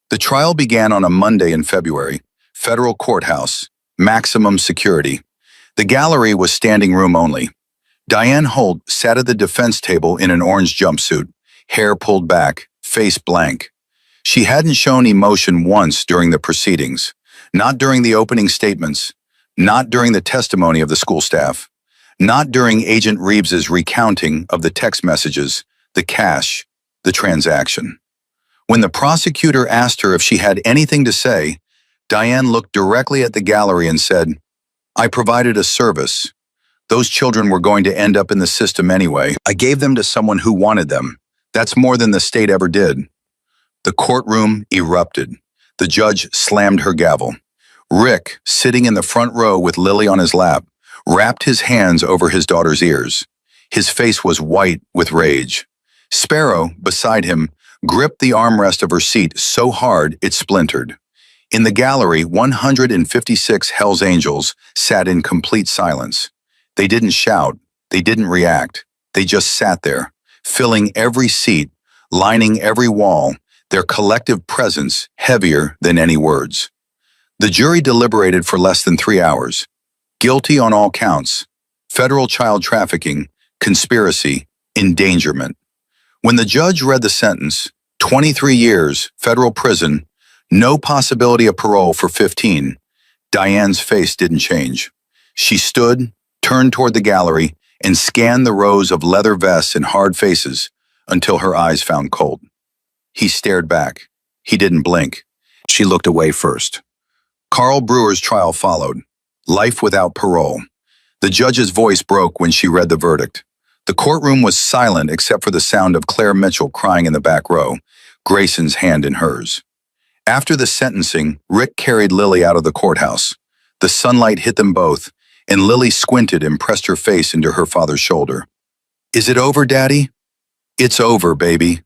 The trial began on a Monday in February. Federal courthouse. Maximum security. The gallery was standing room only. Diane Holt sat at the defense table in an orange jumpsuit, hair pulled back, face blank. She hadn't shown emotion once during the proceedings, not during the opening statements, not during the testimony of the school staff, not during Agent Reeves's recounting of the text messages, the cash, the transaction. When the prosecutor asked her if she had anything to say, Diane looked directly at the gallery and said, "I provided a service. Those children were going to end up in the system anyway. I gave them to someone who wanted them. That's more than the state ever did." The courtroom erupted. The judge slammed her gavel. Rick, sitting in the front row with Lily on his lap, wrapped his hands over his daughter's ears. His face was white with rage. Sparrow, beside him, gripped the armrest of her seat so hard it splintered. In the gallery, 156 Hells Angels sat in complete silence. They didn't shout. They didn't react. They just sat there, filling every seat, lining every wall, their collective presence heavier than any words. The jury deliberated for less than 3 hours. Guilty on all counts: federal child trafficking, conspiracy, endangerment. When the judge read the sentence, 23 years, federal prison, no possibility of parole for 15, Diane's face didn't change. She stood, turned toward the gallery, and scanned the rows of leather vests and hard faces until her eyes found Colt. He stared back. He didn't blink. She looked away first. Carl Brewer's trial followed. Life without parole. The judge's voice broke when she read the verdict. The courtroom was silent except for the sound of Claire Mitchell crying in the back row. Grayson's hand in hers. After the sentencing, Rick carried Lily out of the courthouse. The sunlight hit them both, and Lily squinted and pressed her face into her father's shoulder. "Is it over, Daddy?" "It's over, baby."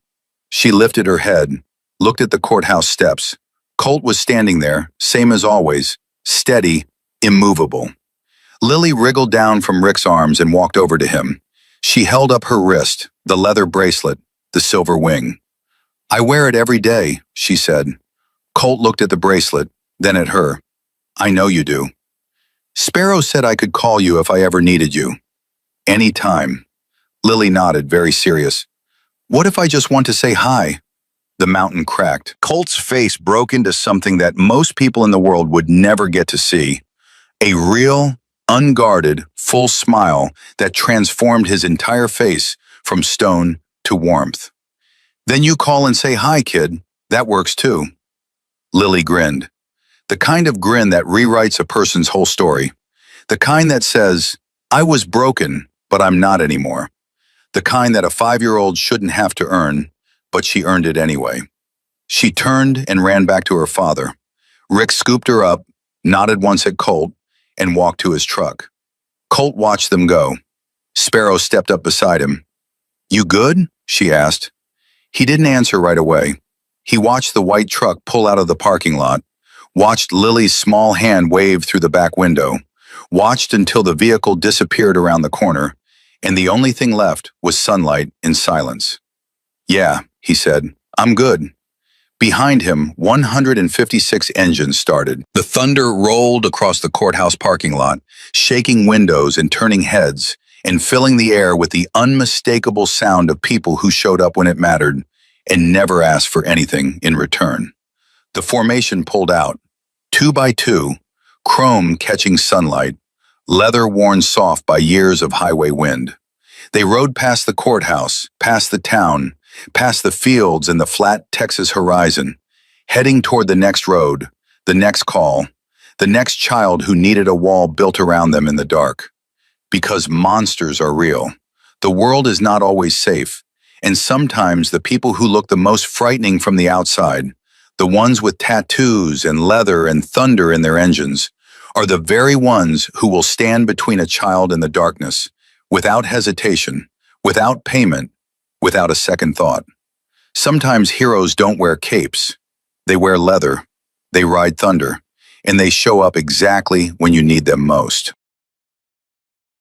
She lifted her head, looked at the courthouse steps. Colt was standing there, same as always, steady, immovable. Lily wriggled down from Rick's arms and walked over to him. She held up her wrist, the leather bracelet, the silver wing. "I wear it every day," she said. Colt looked at the bracelet, then at her. "I know you do. Sparrow said I could call you if I ever needed you." "Any time." Lily nodded, very serious. "What if I just want to say hi?" The mountain cracked. Colt's face broke into something that most people in the world would never get to see. A real, unguarded, full smile that transformed his entire face from stone to warmth. "Then you call and say hi, kid. That works too." Lily grinned. The kind of grin that rewrites a person's whole story. The kind that says, "I was broken, but I'm not anymore." The kind that a 5-year-old shouldn't have to earn, but she earned it anyway. She turned and ran back to her father. Rick scooped her up, nodded once at Colt, and walked to his truck. Colt watched them go. Sparrow stepped up beside him. "You good?" she asked. He didn't answer right away. He watched the white truck pull out of the parking lot, watched Lily's small hand wave through the back window, watched until the vehicle disappeared around the corner, and the only thing left was sunlight and silence. "Yeah," he said, "I'm good." Behind him, 156 engines started. The thunder rolled across the courthouse parking lot, shaking windows and turning heads, and filling the air with the unmistakable sound of people who showed up when it mattered and never asked for anything in return. The formation pulled out, 2 by 2, chrome catching sunlight, leather worn soft by years of highway wind. They rode past the courthouse, past the town, past the fields and the flat Texas horizon, heading toward the next road, the next call, the next child who needed a wall built around them in the dark. Because monsters are real. The world is not always safe, and sometimes the people who look the most frightening from the outside, the ones with tattoos and leather and thunder in their engines, are the very ones who will stand between a child and the darkness, without hesitation, without payment, without a second thought. Sometimes heroes don't wear capes. They wear leather, they ride thunder, and they show up exactly when you need them most.